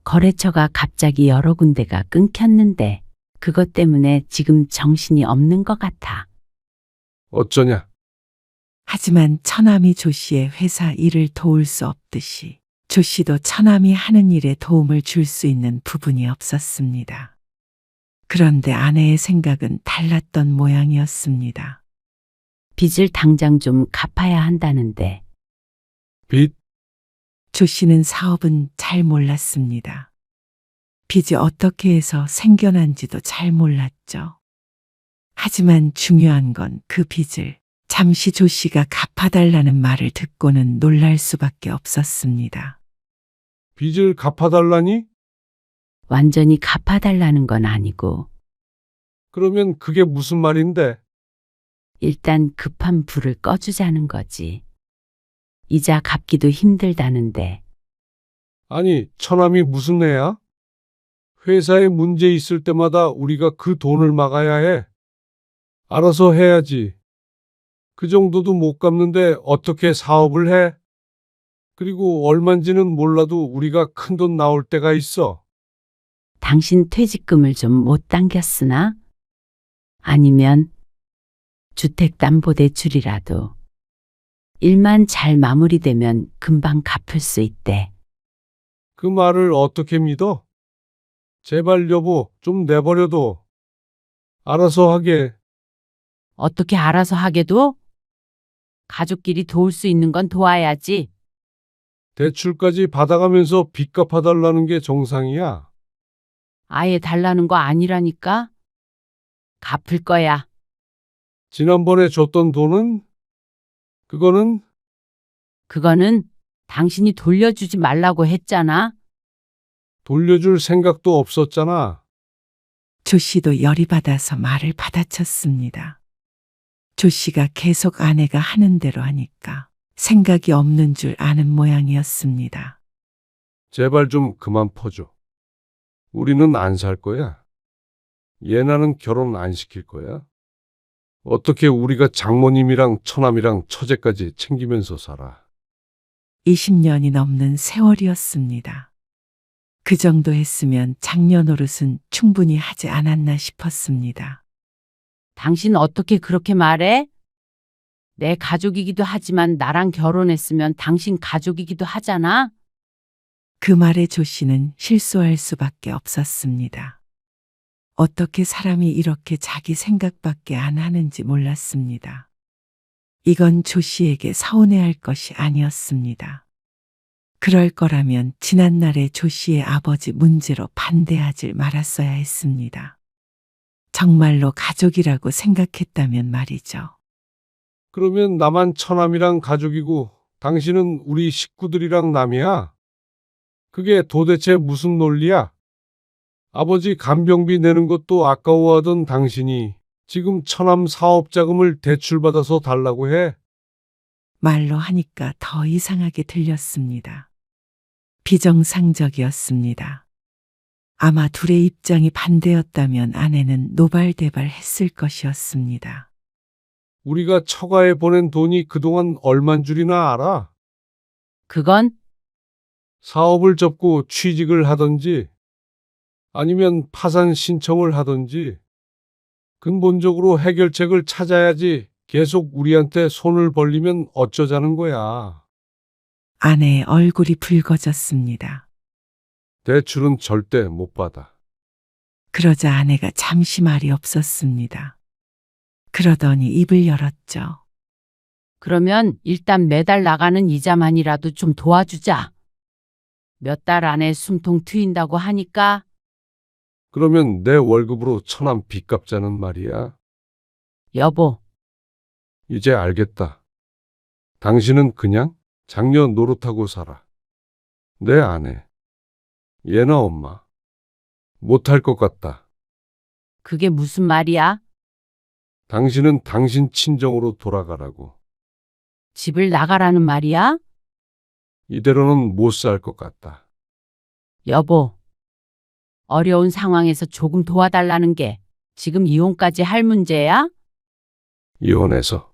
거래처가 갑자기 여러 군데가 끊겼는데 그것 때문에 지금 정신이 없는 것 같아. 어쩌냐? 하지만 처남이 조 씨의 회사 일을 도울 수 없듯이 조 씨도 처남이 하는 일에 도움을 줄 수 있는 부분이 없었습니다. 그런데 아내의 생각은 달랐던 모양이었습니다. 빚을 당장 좀 갚아야 한다는데. 빚? 조 씨는 사업은 잘 몰랐습니다. 빚이 어떻게 해서 생겨난지도 잘 몰랐죠. 하지만 중요한 건 그 빚을 잠시 조 씨가 갚아달라는 말을 듣고는 놀랄 수밖에 없었습니다. 빚을 갚아달라니? 완전히 갚아달라는 건 아니고 그러면 그게 무슨 말인데? 일단 급한 불을 꺼주자는 거지. 이자 갚기도 힘들다는데. 아니, 처남이 무슨 애야? 회사에 문제 있을 때마다 우리가 그 돈을 막아야 해. 알아서 해야지. 그 정도도 못 갚는데 어떻게 사업을 해? 그리고 얼만지는 몰라도 우리가 큰돈 나올 때가 있어. 당신 퇴직금을 좀 못 당겼으나? 아니면 주택담보대출이라도 일만 잘 마무리되면 금방 갚을 수 있대. 그 말을 어떻게 믿어? 제발 여보, 좀 내버려둬. 알아서 하게. 어떻게 알아서 하게도? 가족끼리 도울 수 있는 건 도와야지. 대출까지 받아가면서 빚 갚아달라는 게 정상이야. 아예 달라는 거 아니라니까? 갚을 거야. 지난번에 줬던 돈은? 그거는 당신이 돌려주지 말라고 했잖아. 돌려줄 생각도 없었잖아. 조 씨도 열이 받아서 말을 받아쳤습니다. 조 씨가 계속 아내가 하는 대로 하니까 생각이 없는 줄 아는 모양이었습니다. 제발 좀 그만 퍼줘. 우리는 안 살 거야. 예나는 결혼 안 시킬 거야. 어떻게 우리가 장모님이랑 처남이랑 처제까지 챙기면서 살아. 20년이 넘는 세월이었습니다. 그 정도 했으면 장녀 노릇은 충분히 하지 않았나 싶었습니다. 당신 어떻게 그렇게 말해? 내 가족이기도 하지만 나랑 결혼했으면 당신 가족이기도 하잖아. 그 말에 조 씨는 실소할 수밖에 없었습니다. 어떻게 사람이 이렇게 자기 생각밖에 안 하는지 몰랐습니다. 이건 조 씨에게 서운해할 것이 아니었습니다. 그럴 거라면 지난날의 조 씨의 아버지 문제로 반대하질 말았어야 했습니다. 정말로 가족이라고 생각했다면 말이죠. 그러면 나만 처남이랑 가족이고 당신은 우리 식구들이랑 남이야? 그게 도대체 무슨 논리야? 아버지 간병비 내는 것도 아까워하던 당신이 지금 처남 사업자금을 대출받아서 달라고 해? 말로 하니까 더 이상하게 들렸습니다. 비정상적이었습니다. 아마 둘의 입장이 반대였다면 아내는 노발대발 했을 것이었습니다. 우리가 처가에 보낸 돈이 그동안 얼만 줄이나 알아? 그건 사업을 접고 취직을 하든지 아니면 파산 신청을 하든지 근본적으로 해결책을 찾아야지 계속 우리한테 손을 벌리면 어쩌자는 거야. 아내의 얼굴이 붉어졌습니다. 대출은 절대 못 받아. 그러자 아내가 잠시 말이 없었습니다. 그러더니 입을 열었죠. 그러면 일단 매달 나가는 이자만이라도 좀 도와주자. 몇 달 안에 숨통 트인다고 하니까 그러면 내 월급으로 처남 빚 갚자는 말이야. 여보, 이제 알겠다. 당신은 그냥 장녀 노릇하고 살아. 내 아내. 얘나 엄마. 못할 것 같다. 그게 무슨 말이야? 당신은 당신 친정으로 돌아가라고. 집을 나가라는 말이야? 이대로는 못 살 것 같다. 여보, 어려운 상황에서 조금 도와달라는 게 지금 이혼까지 할 문제야? 이혼해서.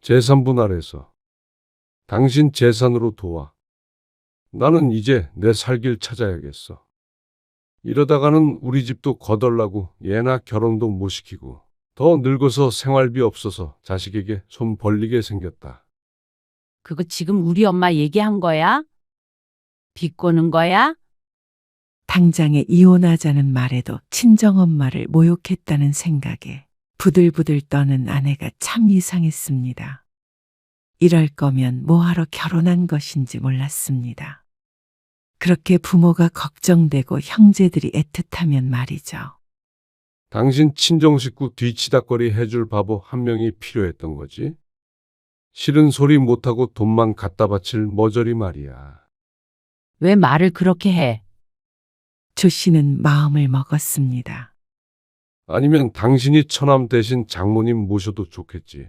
재산 분할해서. 당신 재산으로 도와. 나는 이제 내 살 길 찾아야겠어. 이러다가는 우리 집도 거덜나고 얘나 결혼도 못 시키고 더 늙어서 생활비 없어서 자식에게 손 벌리게 생겼다. 그거 지금 우리 엄마 얘기한 거야? 비꼬는 거야? 당장에 이혼하자는 말에도 친정엄마를 모욕했다는 생각에 부들부들 떠는 아내가 참 이상했습니다. 이럴 거면 뭐하러 결혼한 것인지 몰랐습니다. 그렇게 부모가 걱정되고 형제들이 애틋하면 말이죠. 당신 친정 식구 뒤치다거리 해줄 바보 한 명이 필요했던 거지? 싫은 소리 못하고 돈만 갖다 바칠 머저리 말이야. 왜 말을 그렇게 해? 조 씨는 마음을 먹었습니다. 아니면 당신이 처남 대신 장모님 모셔도 좋겠지.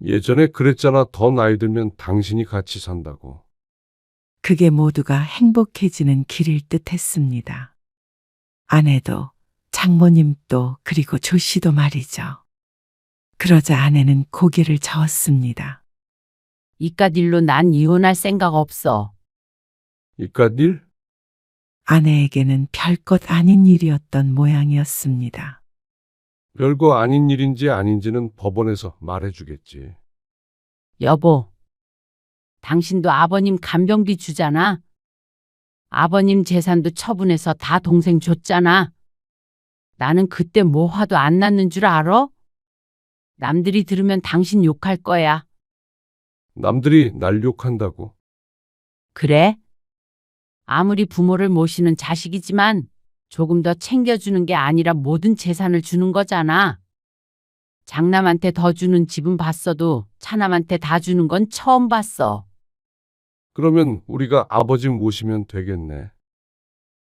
예전에 그랬잖아. 더 나이 들면 당신이 같이 산다고. 그게 모두가 행복해지는 길일 듯 했습니다. 아내도 장모님도 그리고 조 씨도 말이죠. 그러자 아내는 고개를 저었습니다. 이깟 일로 난 이혼할 생각 없어. 이깟 일? 아내에게는 별것 아닌 일이었던 모양이었습니다. 별거 아닌 일인지 아닌지는 법원에서 말해주겠지. 여보, 당신도 아버님 간병비 주잖아. 아버님 재산도 처분해서 다 동생 줬잖아. 나는 그때 뭐 화도 안 났는 줄 알아? 남들이 들으면 당신 욕할 거야. 남들이 날 욕한다고. 그래? 아무리 부모를 모시는 자식이지만 조금 더 챙겨주는 게 아니라 모든 재산을 주는 거잖아. 장남한테 더 주는 집은 봤어도 차남한테 다 주는 건 처음 봤어. 그러면 우리가 아버지 모시면 되겠네.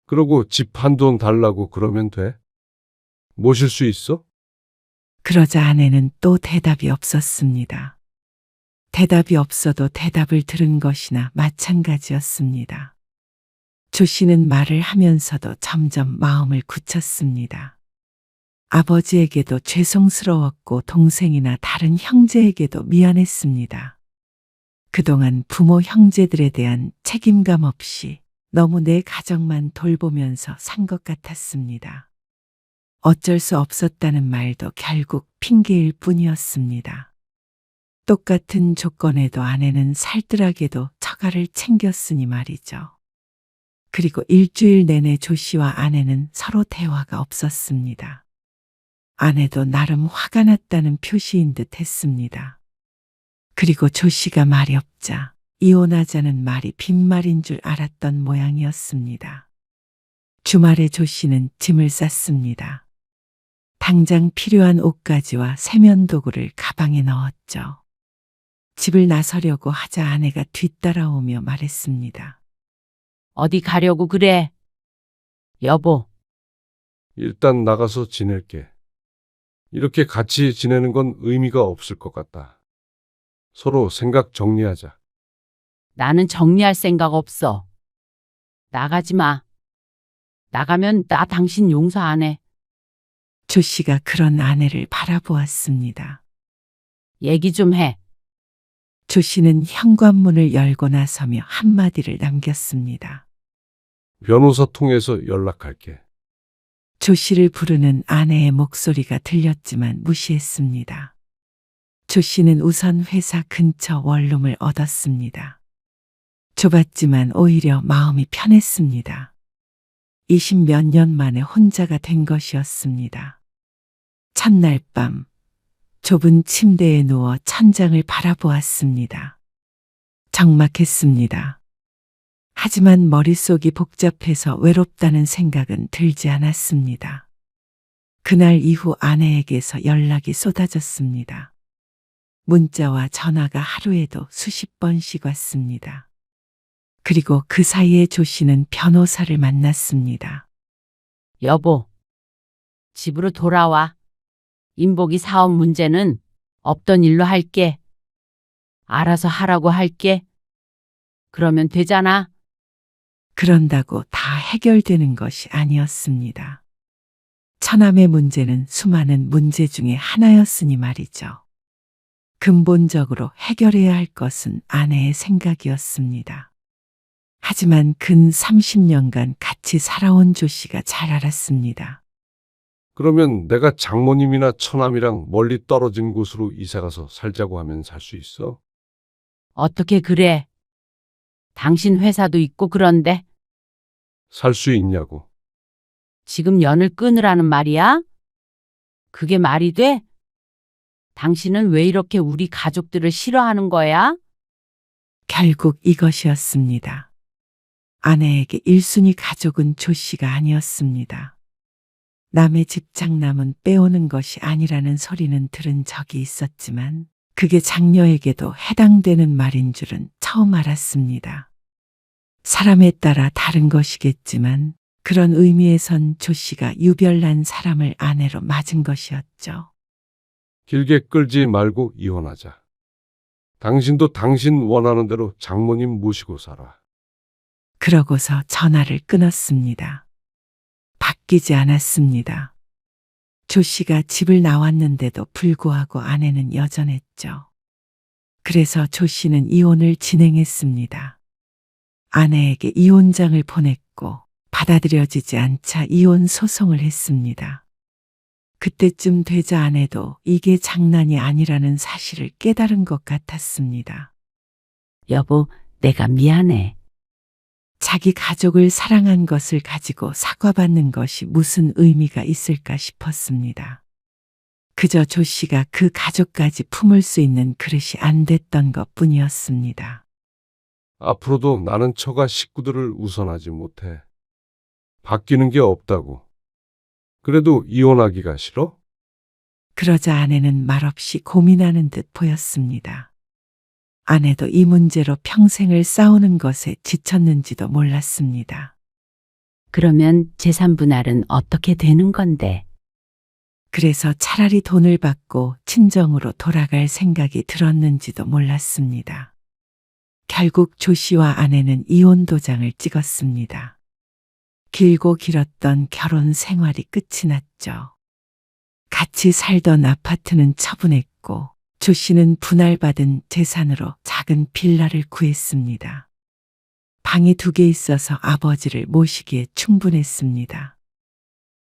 그러고 집 한 돈 달라고 그러면 돼? 모실 수 있어? 그러자 아내는 또 대답이 없었습니다. 대답이 없어도 대답을 들은 것이나 마찬가지였습니다. 조 씨는 말을 하면서도 점점 마음을 굳혔습니다. 아버지에게도 죄송스러웠고 동생이나 다른 형제에게도 미안했습니다. 그동안 부모 형제들에 대한 책임감 없이 너무 내 가정만 돌보면서 산 것 같았습니다. 어쩔 수 없었다는 말도 결국 핑계일 뿐이었습니다. 똑같은 조건에도 아내는 살뜰하게도 처가를 챙겼으니 말이죠. 그리고 일주일 내내 조 씨와 아내는 서로 대화가 없었습니다. 아내도 나름 화가 났다는 표시인 듯 했습니다. 그리고 조 씨가 말이 없자 이혼하자는 말이 빈말인 줄 알았던 모양이었습니다. 주말에 조 씨는 짐을 쌌습니다. 당장 필요한 옷가지와 세면도구를 가방에 넣었죠. 집을 나서려고 하자 아내가 뒤따라오며 말했습니다. 어디 가려고 그래? 여보, 일단 나가서 지낼게. 이렇게 같이 지내는 건 의미가 없을 것 같다. 서로 생각 정리하자. 나는 정리할 생각 없어. 나가지 마. 나가면 나 당신 용서 안 해. 조 씨가 그런 아내를 바라보았습니다. 얘기 좀 해. 조 씨는 현관문을 열고 나서며 한마디를 남겼습니다. 변호사 통해서 연락할게. 조 씨를 부르는 아내의 목소리가 들렸지만 무시했습니다. 조 씨는 우선 회사 근처 원룸을 얻었습니다. 좁았지만 오히려 마음이 편했습니다. 20몇 년 만에 혼자가 된 것이었습니다. 첫날 밤, 좁은 침대에 누워 천장을 바라보았습니다. 적막했습니다. 하지만 머릿속이 복잡해서 외롭다는 생각은 들지 않았습니다. 그날 이후 아내에게서 연락이 쏟아졌습니다. 문자와 전화가 하루에도 수십 번씩 왔습니다. 그리고 그 사이에 조 씨는 변호사를 만났습니다. 여보, 집으로 돌아와. 인복이 사업 문제는 없던 일로 할게. 알아서 하라고 할게. 그러면 되잖아. 그런다고 다 해결되는 것이 아니었습니다. 처남의 문제는 수많은 문제 중에 하나였으니 말이죠. 근본적으로 해결해야 할 것은 아내의 생각이었습니다. 하지만 근 30년간 같이 살아온 조 씨가 잘 알았습니다. 그러면 내가 장모님이나 처남이랑 멀리 떨어진 곳으로 이사가서 살자고 하면 살 수 있어? 어떻게 그래? 당신 회사도 있고 그런데 살 수 있냐고. 지금 연을 끊으라는 말이야? 그게 말이 돼? 당신은 왜 이렇게 우리 가족들을 싫어하는 거야? 결국 이것이었습니다. 아내에게 1순위 가족은 조 씨가 아니었습니다. 남의 집 장남은 빼오는 것이 아니라는 소리는 들은 적이 있었지만 그게 장녀에게도 해당되는 말인 줄은 처음 알았습니다. 사람에 따라 다른 것이겠지만 그런 의미에선 조 씨가 유별난 사람을 아내로 맞은 것이었죠. 길게 끌지 말고 이혼하자. 당신도 당신 원하는 대로 장모님 모시고 살아. 그러고서 전화를 끊었습니다. 바뀌지 않았습니다. 조 씨가 집을 나왔는데도 불구하고 아내는 여전했죠. 그래서 조 씨는 이혼을 진행했습니다. 아내에게 이혼장을 보냈고 받아들여지지 않자 이혼 소송을 했습니다. 그때쯤 되자 아내도 이게 장난이 아니라는 사실을 깨달은 것 같았습니다. 여보, 내가 미안해. 자기 가족을 사랑한 것을 가지고 사과받는 것이 무슨 의미가 있을까 싶었습니다. 그저 조 씨가 그 가족까지 품을 수 있는 그릇이 안 됐던 것 뿐이었습니다. 앞으로도 나는 처가 식구들을 우선하지 못해. 바뀌는 게 없다고. 그래도 이혼하기가 싫어? 그러자 아내는 말없이 고민하는 듯 보였습니다. 아내도 이 문제로 평생을 싸우는 것에 지쳤는지도 몰랐습니다. 그러면 재산 분할은 어떻게 되는 건데? 그래서 차라리 돈을 받고 친정으로 돌아갈 생각이 들었는지도 몰랐습니다. 결국 조 씨와 아내는 이혼 도장을 찍었습니다. 길고 길었던 결혼 생활이 끝이 났죠. 같이 살던 아파트는 처분했고 조 씨는 분할받은 재산으로 작은 빌라를 구했습니다. 방이 2개 있어서 아버지를 모시기에 충분했습니다.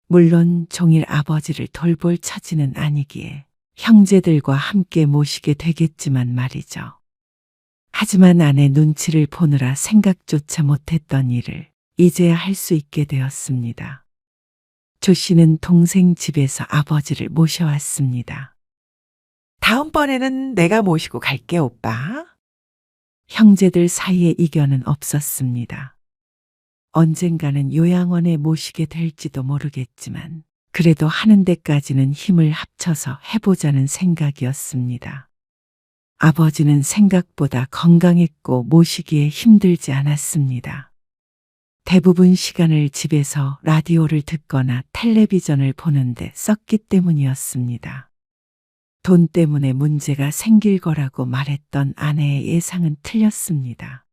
물론 종일 아버지를 돌볼 처지는 아니기에 형제들과 함께 모시게 되겠지만 말이죠. 하지만 아내 눈치를 보느라 생각조차 못했던 일을 이제야 할 수 있게 되었습니다. 조 씨는 동생 집에서 아버지를 모셔왔습니다. 다음번에는 내가 모시고 갈게, 오빠. 형제들 사이에 이견은 없었습니다. 언젠가는 요양원에 모시게 될지도 모르겠지만 그래도 하는 데까지는 힘을 합쳐서 해보자는 생각이었습니다. 아버지는 생각보다 건강했고 모시기에 힘들지 않았습니다. 대부분 시간을 집에서 라디오를 듣거나 텔레비전을 보는데 썼기 때문이었습니다. 돈 때문에 문제가 생길 거라고 말했던 아내의 예상은 틀렸습니다.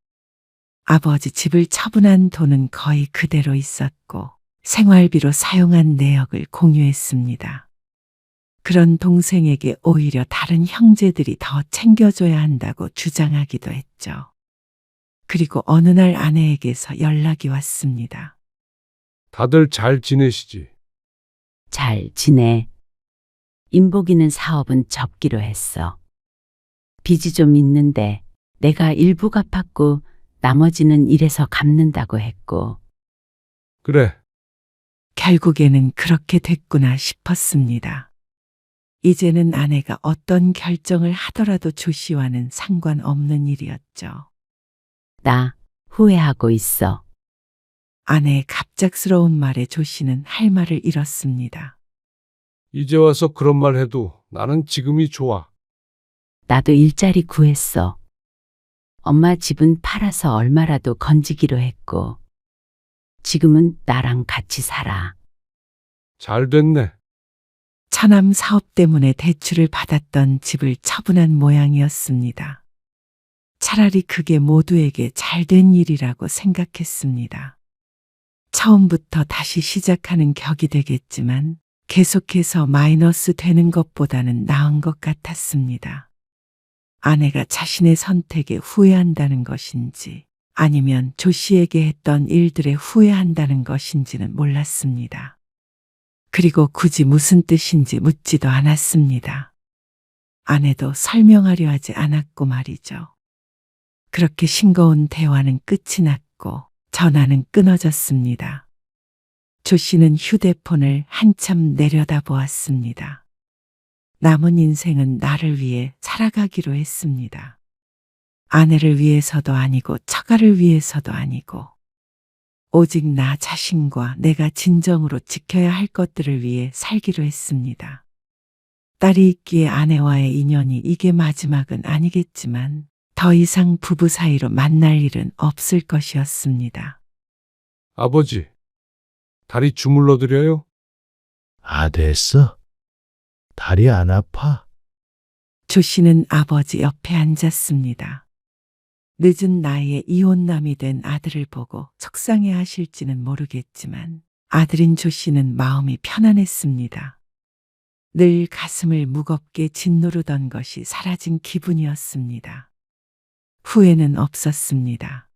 아버지 집을 처분한 돈은 거의 그대로 있었고 생활비로 사용한 내역을 공유했습니다. 그런 동생에게 오히려 다른 형제들이 더 챙겨줘야 한다고 주장하기도 했죠. 그리고 어느 날 아내에게서 연락이 왔습니다. 다들 잘 지내시지? 잘 지내. 인복이는 사업은 접기로 했어. 빚이 좀 있는데 내가 일부 갚았고 나머지는 일해서 갚는다고 했고. 그래. 결국에는 그렇게 됐구나 싶었습니다. 이제는 아내가 어떤 결정을 하더라도 조 씨와는 상관없는 일이었죠. 나 후회하고 있어. 아내의 갑작스러운 말에 조 씨는 할 말을 잃었습니다. 이제 와서 그런 말 해도 나는 지금이 좋아. 나도 일자리 구했어. 엄마 집은 팔아서 얼마라도 건지기로 했고. 지금은 나랑 같이 살아. 잘 됐네. 처남 사업 때문에 대출을 받았던 집을 처분한 모양이었습니다. 차라리 그게 모두에게 잘된 일이라고 생각했습니다. 처음부터 다시 시작하는 격이 되겠지만 계속해서 마이너스 되는 것보다는 나은 것 같았습니다. 아내가 자신의 선택에 후회한다는 것인지 아니면 조 씨에게 했던 일들에 후회한다는 것인지는 몰랐습니다. 그리고 굳이 무슨 뜻인지 묻지도 않았습니다. 아내도 설명하려 하지 않았고 말이죠. 그렇게 싱거운 대화는 끝이 났고 전화는 끊어졌습니다. 조 씨는 휴대폰을 한참 내려다보았습니다. 남은 인생은 나를 위해 살아가기로 했습니다. 아내를 위해서도 아니고 처가를 위해서도 아니고 오직 나 자신과 내가 진정으로 지켜야 할 것들을 위해 살기로 했습니다. 딸이 있기에 아내와의 인연이 이게 마지막은 아니겠지만 더 이상 부부 사이로 만날 일은 없을 것이었습니다. 아버지, 다리 주물러 드려요? 됐어. 다리 안 아파? 조 씨는 아버지 옆에 앉았습니다. 늦은 나이에 이혼남이 된 아들을 보고 속상해 하실지는 모르겠지만 아들인 조 씨는 마음이 편안했습니다. 늘 가슴을 무겁게 짓누르던 것이 사라진 기분이었습니다. 후회는 없었습니다.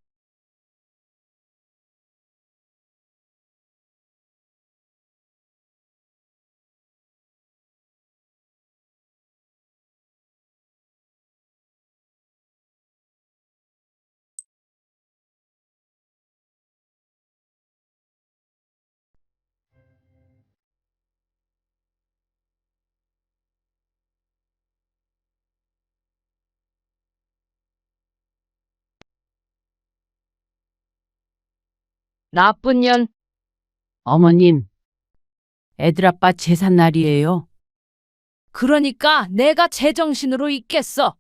나쁜 년. 어머님, 애들 아빠 제삿날이에요. 그러니까 내가 제정신으로 있겠어.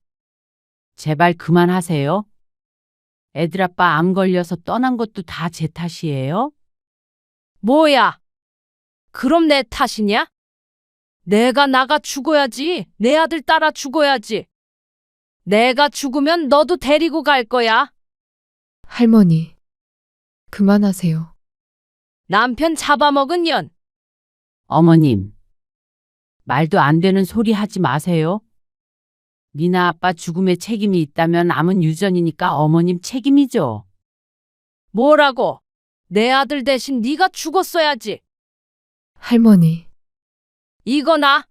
제발 그만하세요. 애들 아빠 암 걸려서 떠난 것도 다 제 탓이에요? 뭐야? 그럼 내 탓이냐? 내가 나가 죽어야지. 내 아들 따라 죽어야지. 내가 죽으면 너도 데리고 갈 거야. 할머니, 그만하세요. 남편 잡아먹은 년. 어머님, 말도 안 되는 소리 하지 마세요. 미나 아빠 죽음에 책임이 있다면 암은 유전이니까 어머님 책임이죠. 뭐라고? 내 아들 대신 네가 죽었어야지. 할머니, 이거나.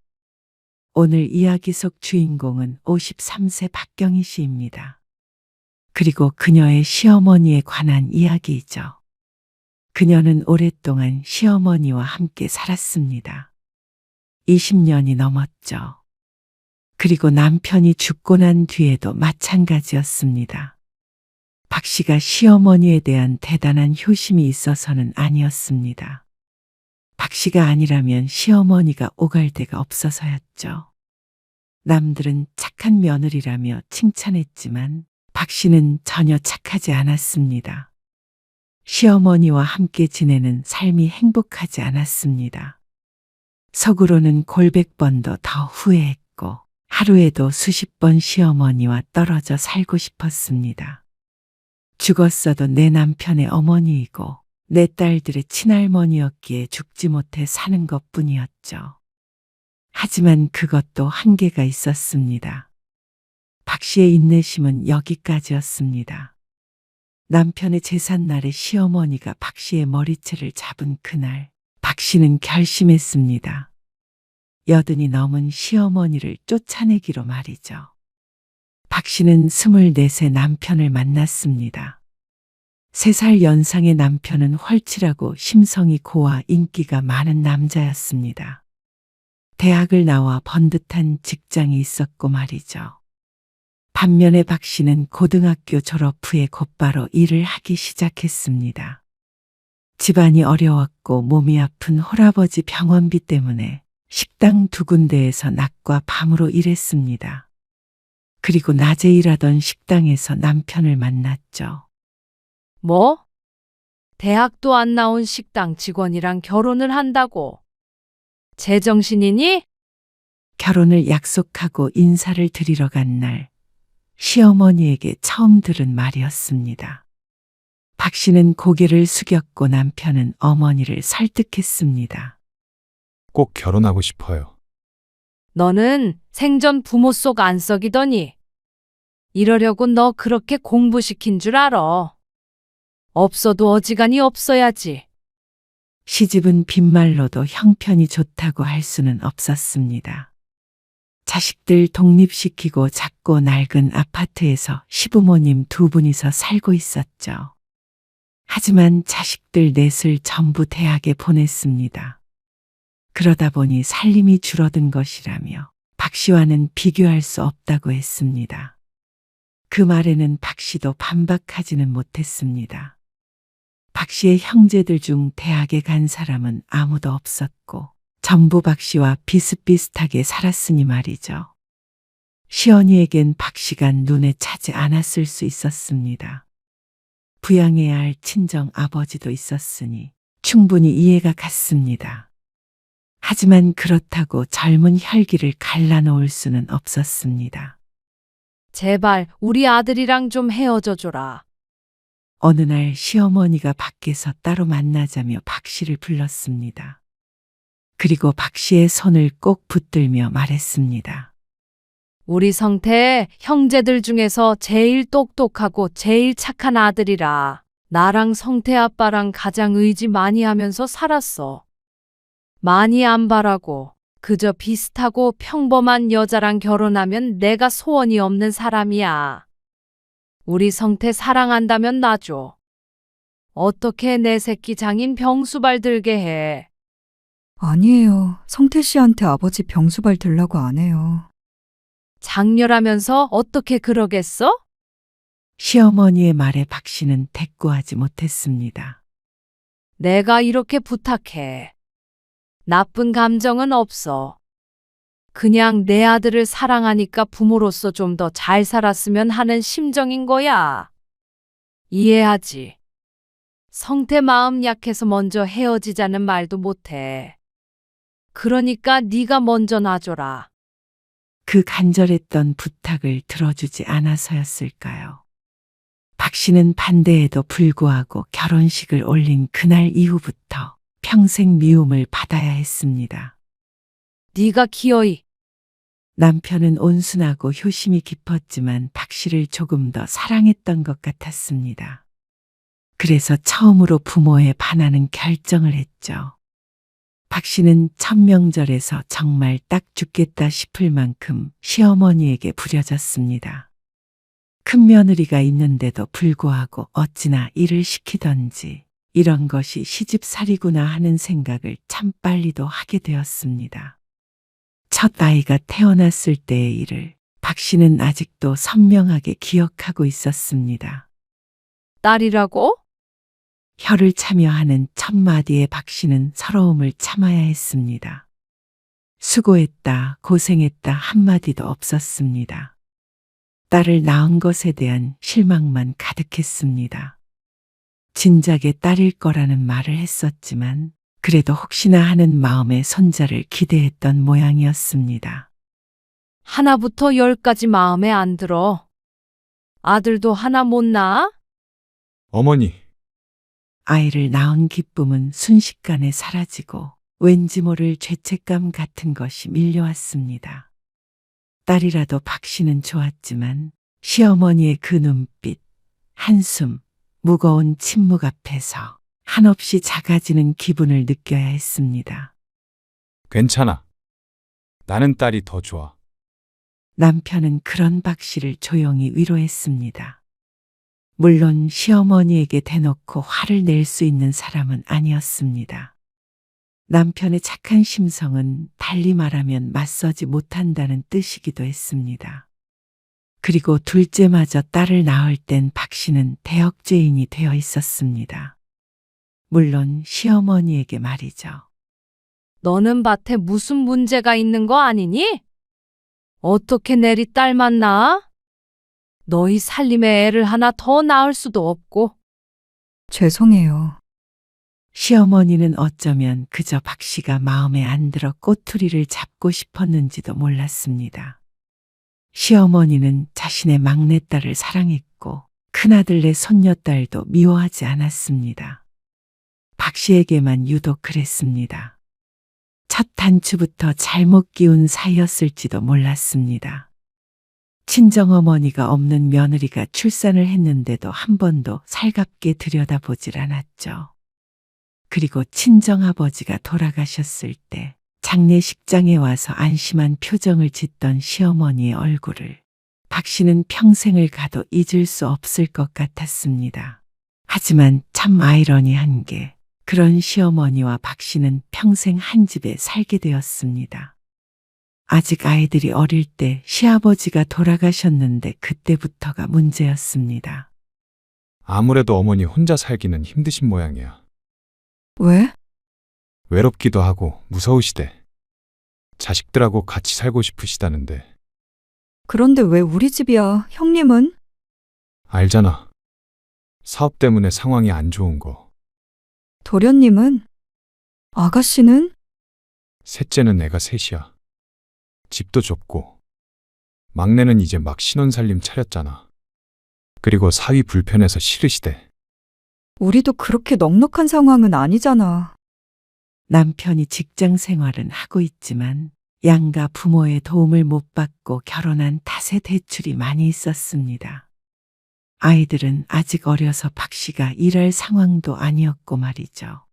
오늘 이야기 속 주인공은 53세 박경희 씨입니다. 그리고 그녀의 시어머니에 관한 이야기이죠. 그녀는 오랫동안 시어머니와 함께 살았습니다. 20년이 넘었죠. 그리고 남편이 죽고 난 뒤에도 마찬가지였습니다. 박 씨가 시어머니에 대한 대단한 효심이 있어서는 아니었습니다. 박 씨가 아니라면 시어머니가 오갈 데가 없어서였죠. 남들은 착한 며느리라며 칭찬했지만 박 씨는 전혀 착하지 않았습니다. 시어머니와 함께 지내는 삶이 행복하지 않았습니다. 속으로는 골백 번도 더 후회했고 하루에도 수십 번 시어머니와 떨어져 살고 싶었습니다. 죽었어도 내 남편의 어머니이고 내 딸들의 친할머니였기에 죽지 못해 사는 것뿐이었죠. 하지만 그것도 한계가 있었습니다. 박 씨의 인내심은 여기까지였습니다. 남편의 제삿날에 시어머니가 박 씨의 머리채를 잡은 그날, 박 씨는 결심했습니다. 여든이 넘은 시어머니를 쫓아내기로 말이죠. 박 씨는 24세 남편을 만났습니다. 3살 연상의 남편은 헐칠하고 심성이 고와 인기가 많은 남자였습니다. 대학을 나와 번듯한 직장이 있었고 말이죠. 반면에 박 씨는 고등학교 졸업 후에 곧바로 일을 하기 시작했습니다. 집안이 어려웠고 몸이 아픈 홀아버지 병원비 때문에 식당 2군데에서 낮과 밤으로 일했습니다. 그리고 낮에 일하던 식당에서 남편을 만났죠. 뭐? 대학도 안 나온 식당 직원이랑 결혼을 한다고? 제정신이니? 결혼을 약속하고 인사를 드리러 간 날, 시어머니에게 처음 들은 말이었습니다. 박 씨는 고개를 숙였고 남편은 어머니를 설득했습니다. 꼭 결혼하고 싶어요. 너는 생전 부모 속 안 썩이더니 이러려고 너 그렇게 공부시킨 줄 알아. 없어도 어지간히 없어야지. 시집은 빈말로도 형편이 좋다고 할 수는 없었습니다. 자식들 독립시키고 작고 낡은 아파트에서 시부모님 2분이서 살고 있었죠. 하지만 자식들 넷을 전부 대학에 보냈습니다. 그러다 보니 살림이 줄어든 것이라며 박 씨와는 비교할 수 없다고 했습니다. 그 말에는 박 씨도 반박하지는 못했습니다. 박 씨의 형제들 중 대학에 간 사람은 아무도 없었고 전부 박 씨와 비슷비슷하게 살았으니 말이죠. 시어니에겐 박 씨가 눈에 차지 않았을 수 있었습니다. 부양해야 할 친정 아버지도 있었으니 충분히 이해가 갔습니다. 하지만 그렇다고 젊은 혈기를 갈라놓을 수는 없었습니다. 제발 우리 아들이랑 좀 헤어져 줘라. 어느 날 시어머니가 밖에서 따로 만나자며 박 씨를 불렀습니다. 그리고 박 씨의 손을 꼭 붙들며 말했습니다. 우리 성태 형제들 중에서 제일 똑똑하고 제일 착한 아들이라. 나랑 성태 아빠랑 가장 의지 많이 하면서 살았어. 많이 안 바라고 그저 비슷하고 평범한 여자랑 결혼하면 내가 소원이 없는 사람이야. 우리 성태 사랑한다면 놔줘. 어떻게 내 새끼 장인 병수발 들게 해. 아니에요. 성태 씨한테 아버지 병수발 들라고 안 해요. 장렬하면서 어떻게 그러겠어? 시어머니의 말에 박 씨는 대꾸하지 못했습니다. 내가 이렇게 부탁해. 나쁜 감정은 없어. 그냥 내 아들을 사랑하니까 부모로서 좀 더 잘 살았으면 하는 심정인 거야. 이해하지? 성태 마음 약해서 먼저 헤어지자는 말도 못해. 그러니까 네가 먼저 놔줘라. 그 간절했던 부탁을 들어주지 않아서였을까요? 박 씨는 반대에도 불구하고 결혼식을 올린 그날 이후부터 평생 미움을 받아야 했습니다. 네가 기어이. 남편은 온순하고 효심이 깊었지만 박 씨를 조금 더 사랑했던 것 같았습니다. 그래서 처음으로 부모에 반하는 결정을 했죠. 박 씨는 첫 명절에서 정말 딱 죽겠다 싶을 만큼 시어머니에게 부려졌습니다. 큰 며느리가 있는데도 불구하고 어찌나 일을 시키던지 이런 것이 시집살이구나 하는 생각을 참 빨리도 하게 되었습니다. 첫 아이가 태어났을 때의 일을 박 씨는 아직도 선명하게 기억하고 있었습니다. 딸이라고? 혀를 차며 하는 첫 마디에 박 씨는 서러움을 참아야 했습니다. 수고했다, 고생했다 한마디도 없었습니다. 딸을 낳은 것에 대한 실망만 가득했습니다. 진작에 딸일 거라는 말을 했었지만 그래도 혹시나 하는 마음에 손자를 기대했던 모양이었습니다. 하나부터 10까지 마음에 안 들어. 아들도 하나 못 낳아? 어머니, 아이를 낳은 기쁨은 순식간에 사라지고 왠지 모를 죄책감 같은 것이 밀려왔습니다. 딸이라도 박 씨는 좋았지만 시어머니의 그 눈빛, 한숨, 무거운 침묵 앞에서 한없이 작아지는 기분을 느껴야 했습니다. 괜찮아. 나는 딸이 더 좋아. 남편은 그런 박 씨를 조용히 위로했습니다. 물론 시어머니에게 대놓고 화를 낼 수 있는 사람은 아니었습니다. 남편의 착한 심성은 달리 말하면 맞서지 못한다는 뜻이기도 했습니다. 그리고 둘째마저 딸을 낳을 땐 박 씨는 대역죄인이 되어 있었습니다. 물론 시어머니에게 말이죠. 너는 밭에 무슨 문제가 있는 거 아니니? 어떻게 내리 딸만 낳아? 너희 살림에 애를 하나 더 낳을 수도 없고. 죄송해요. 시어머니는 어쩌면 그저 박 씨가 마음에 안 들어 꼬투리를 잡고 싶었는지도 몰랐습니다. 시어머니는 자신의 막내딸을 사랑했고 큰아들네 손녀딸도 미워하지 않았습니다. 박 씨에게만 유독 그랬습니다. 첫 단추부터 잘못 끼운 사이였을지도 몰랐습니다. 친정어머니가 없는 며느리가 출산을 했는데도 한 번도 살갑게 들여다보질 않았죠. 그리고 친정아버지가 돌아가셨을 때 장례식장에 와서 안심한 표정을 짓던 시어머니의 얼굴을 박 씨는 평생을 가도 잊을 수 없을 것 같았습니다. 하지만 참 아이러니한 게 그런 시어머니와 박 씨는 평생 한 집에 살게 되었습니다. 아직 아이들이 어릴 때 시아버지가 돌아가셨는데 그때부터가 문제였습니다. 아무래도 어머니 혼자 살기는 힘드신 모양이야. 왜? 외롭기도 하고 무서우시대. 자식들하고 같이 살고 싶으시다는데. 그런데 왜 우리 집이야? 형님은? 알잖아. 사업 때문에 상황이 안 좋은 거. 도련님은? 아가씨는? 셋째는 애가 셋이야. 집도 좁고. 막내는 이제 막 신혼살림 차렸잖아. 그리고 사위 불편해서 싫으시대. 우리도 그렇게 넉넉한 상황은 아니잖아. 남편이 직장 생활은 하고 있지만 양가 부모의 도움을 못 받고 결혼한 탓에 대출이 많이 있었습니다. 아이들은 아직 어려서 박 씨가 일할 상황도 아니었고 말이죠.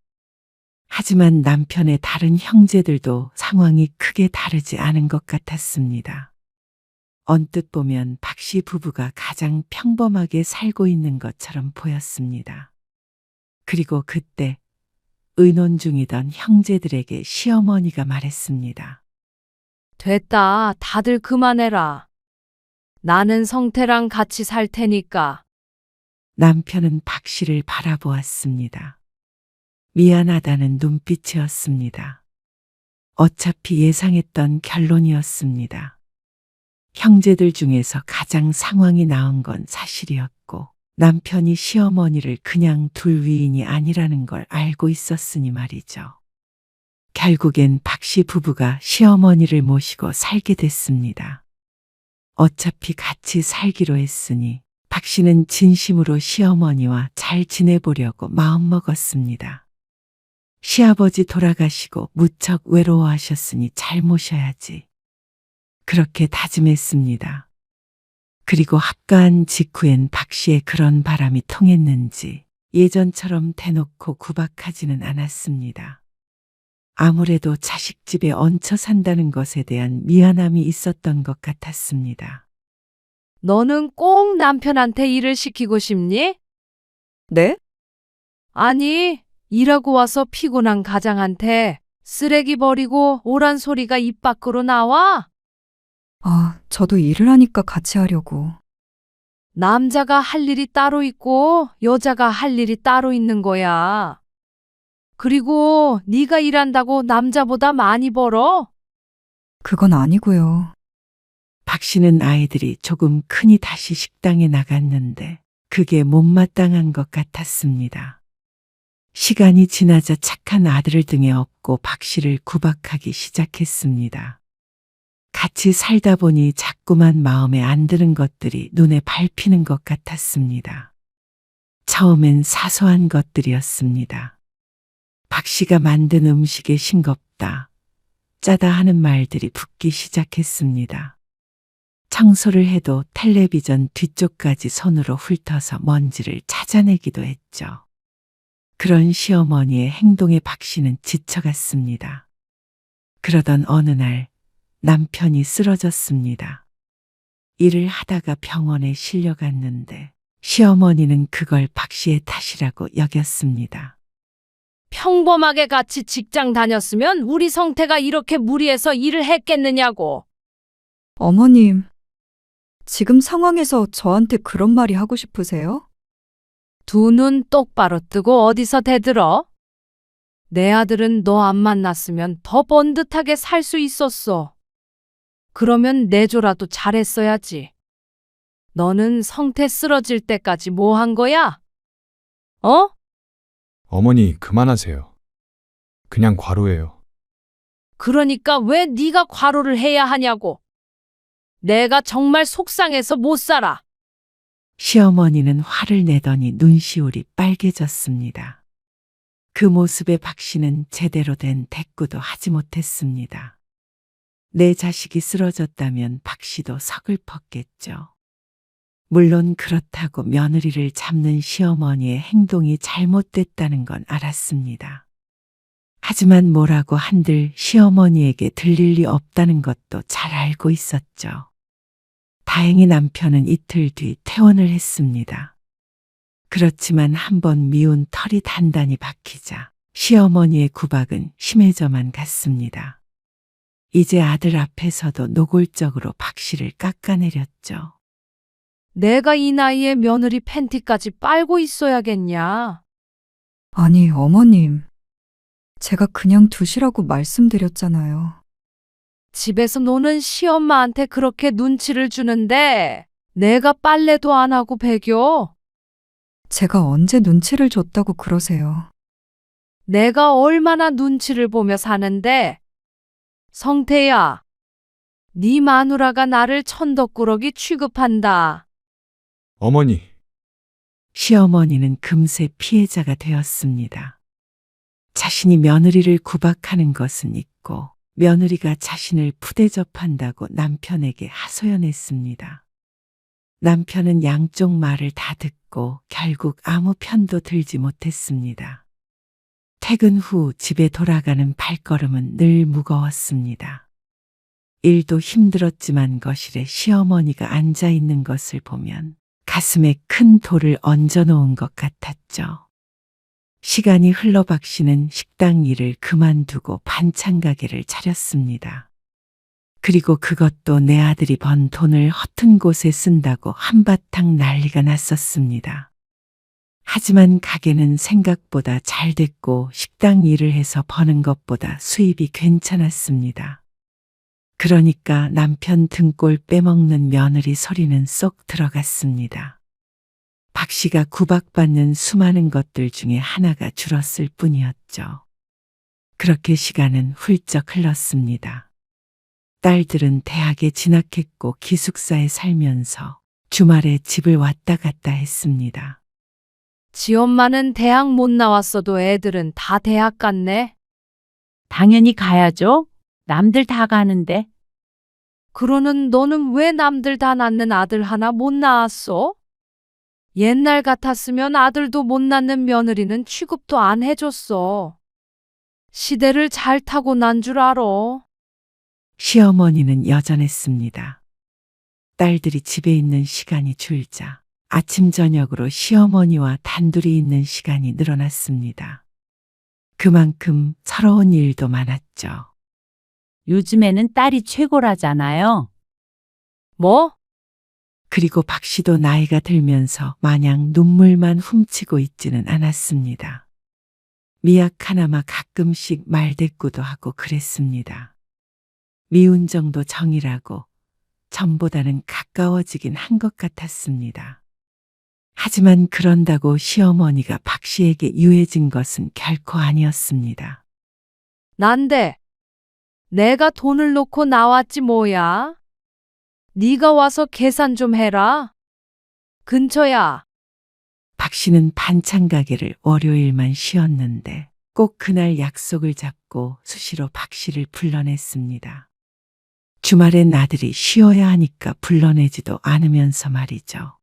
하지만 남편의 다른 형제들도 상황이 크게 다르지 않은 것 같았습니다. 언뜻 보면 박 씨 부부가 가장 평범하게 살고 있는 것처럼 보였습니다. 그리고 그때 의논 중이던 형제들에게 시어머니가 말했습니다. 됐다. 다들 그만해라. 나는 성태랑 같이 살 테니까. 남편은 박 씨를 바라보았습니다. 미안하다는 눈빛이었습니다. 어차피 예상했던 결론이었습니다. 형제들 중에서 가장 상황이 나은 건 사실이었고 남편이 시어머니를 그냥 둘 위인이 아니라는 걸 알고 있었으니 말이죠. 결국엔 박 씨 부부가 시어머니를 모시고 살게 됐습니다. 어차피 같이 살기로 했으니 박 씨는 진심으로 시어머니와 잘 지내보려고 마음먹었습니다. 시아버지 돌아가시고 무척 외로워하셨으니 잘 모셔야지. 그렇게 다짐했습니다. 그리고 합가한 직후엔 박 씨의 그런 바람이 통했는지 예전처럼 대놓고 구박하지는 않았습니다. 아무래도 자식 집에 얹혀 산다는 것에 대한 미안함이 있었던 것 같았습니다. 너는 꼭 남편한테 일을 시키고 싶니? 네? 아니, 일하고 와서 피곤한 가장한테 쓰레기 버리고 오란 소리가 입 밖으로 나와? 아, 저도 일을 하니까 같이 하려고. 남자가 할 일이 따로 있고 여자가 할 일이 따로 있는 거야. 그리고 네가 일한다고 남자보다 많이 벌어? 그건 아니고요. 박 씨는 아이들이 조금 크니 다시 식당에 나갔는데 그게 못마땅한 것 같았습니다. 시간이 지나자 착한 아들을 등에 업고 박 씨를 구박하기 시작했습니다. 같이 살다 보니 자꾸만 마음에 안 드는 것들이 눈에 밟히는 것 같았습니다. 처음엔 사소한 것들이었습니다. 박 씨가 만든 음식에 싱겁다, 짜다 하는 말들이 붙기 시작했습니다. 청소를 해도 텔레비전 뒤쪽까지 손으로 훑어서 먼지를 찾아내기도 했죠. 그런 시어머니의 행동에 박 씨는 지쳐갔습니다. 그러던 어느 날 남편이 쓰러졌습니다. 일을 하다가 병원에 실려갔는데 시어머니는 그걸 박 씨의 탓이라고 여겼습니다. 평범하게 같이 직장 다녔으면 우리 성태가 이렇게 무리해서 일을 했겠느냐고. 어머님, 지금 상황에서 저한테 그런 말이 하고 싶으세요? 두 눈 똑바로 뜨고 어디서 대들어? 내 아들은 너 안 만났으면 더 번듯하게 살 수 있었어. 그러면 내조라도 잘했어야지. 너는 성태 쓰러질 때까지 뭐 한 거야? 어? 어머니, 그만하세요. 그냥 과로예요. 그러니까 왜 네가 과로를 해야 하냐고. 내가 정말 속상해서 못 살아. 시어머니는 화를 내더니 눈시울이 빨개졌습니다. 그 모습에 박 씨는 제대로 된 대꾸도 하지 못했습니다. 내 자식이 쓰러졌다면 박 씨도 서글펐겠죠. 물론 그렇다고 며느리를 잡는 시어머니의 행동이 잘못됐다는 건 알았습니다. 하지만 뭐라고 한들 시어머니에게 들릴 리 없다는 것도 잘 알고 있었죠. 다행히 남편은 이틀 뒤 퇴원을 했습니다. 그렇지만 한번 미운 털이 단단히 박히자 시어머니의 구박은 심해져만 갔습니다. 이제 아들 앞에서도 노골적으로 박 씨를 깎아내렸죠. 내가 이 나이에 며느리 팬티까지 빨고 있어야겠냐? 아니, 어머님. 제가 그냥 두시라고 말씀드렸잖아요. 집에서 노는 시엄마한테 그렇게 눈치를 주는데 내가 빨래도 안 하고 배겨? 제가 언제 눈치를 줬다고 그러세요? 내가 얼마나 눈치를 보며 사는데? 성태야, 네 마누라가 나를 천덕꾸러기 취급한다. 어머니, 시어머니는 금세 피해자가 되었습니다. 자신이 며느리를 구박하는 것은 있고 며느리가 자신을 푸대접한다고 남편에게 하소연했습니다. 남편은 양쪽 말을 다 듣고 결국 아무 편도 들지 못했습니다. 퇴근 후 집에 돌아가는 발걸음은 늘 무거웠습니다. 일도 힘들었지만 거실에 시어머니가 앉아 있는 것을 보면 가슴에 큰 돌을 얹어 놓은 것 같았죠. 시간이 흘러 박 씨는 식당 일을 그만두고 반찬 가게를 차렸습니다. 그리고 그것도 내 아들이 번 돈을 허튼 곳에 쓴다고 한바탕 난리가 났었습니다. 하지만 가게는 생각보다 잘 됐고 식당 일을 해서 버는 것보다 수입이 괜찮았습니다. 그러니까 남편 등골 빼먹는 며느리 소리는 쏙 들어갔습니다. 박 씨가 구박받는 수많은 것들 중에 하나가 줄었을 뿐이었죠. 그렇게 시간은 훌쩍 흘렀습니다. 딸들은 대학에 진학했고 기숙사에 살면서 주말에 집을 왔다 갔다 했습니다. 지 엄마는 대학 못 나왔어도 애들은 다 대학 갔네. 당연히 가야죠. 남들 다 가는데. 그러는 너는 왜 남들 다 낳는 아들 하나 못 낳았어? 옛날 같았으면 아들도 못 낳는 며느리는 취급도 안 해줬어. 시대를 잘 타고 난 줄 알아. 시어머니는 여전했습니다. 딸들이 집에 있는 시간이 줄자 아침 저녁으로 시어머니와 단둘이 있는 시간이 늘어났습니다. 그만큼 서러운 일도 많았죠. 요즘에는 딸이 최고라잖아요. 뭐? 그리고 박 씨도 나이가 들면서 마냥 눈물만 훔치고 있지는 않았습니다. 미약하나마 가끔씩 말대꾸도 하고 그랬습니다. 미운 정도 정이라고 전보다는 가까워지긴 한 것 같았습니다. 하지만 그런다고 시어머니가 박 씨에게 유해진 것은 결코 아니었습니다. 난데 내가 돈을 놓고 나왔지 뭐야. 네가 와서 계산 좀 해라. 근처야. 박 씨는 반찬 가게를 월요일만 쉬었는데 꼭 그날 약속을 잡고 수시로 박 씨를 불러냈습니다. 주말엔 아들이 쉬어야 하니까 불러내지도 않으면서 말이죠.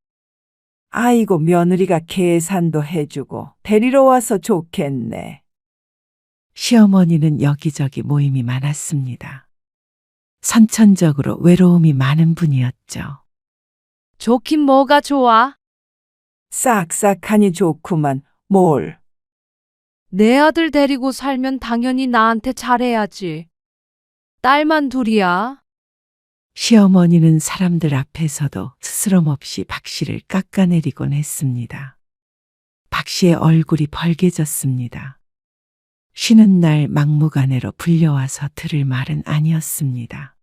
아이고, 며느리가 계산도 해주고 데리러 와서 좋겠네. 시어머니는 여기저기 모임이 많았습니다. 선천적으로 외로움이 많은 분이었죠. 좋긴 뭐가 좋아? 싹싹하니 좋구만. 뭘? 내 아들 데리고 살면 당연히 나한테 잘해야지. 딸만 둘이야. 시어머니는 사람들 앞에서도 스스럼 없이 박 씨를 깎아내리곤 했습니다. 박 씨의 얼굴이 벌개졌습니다. 쉬는 날 막무가내로 불려와서 들을 말은 아니었습니다.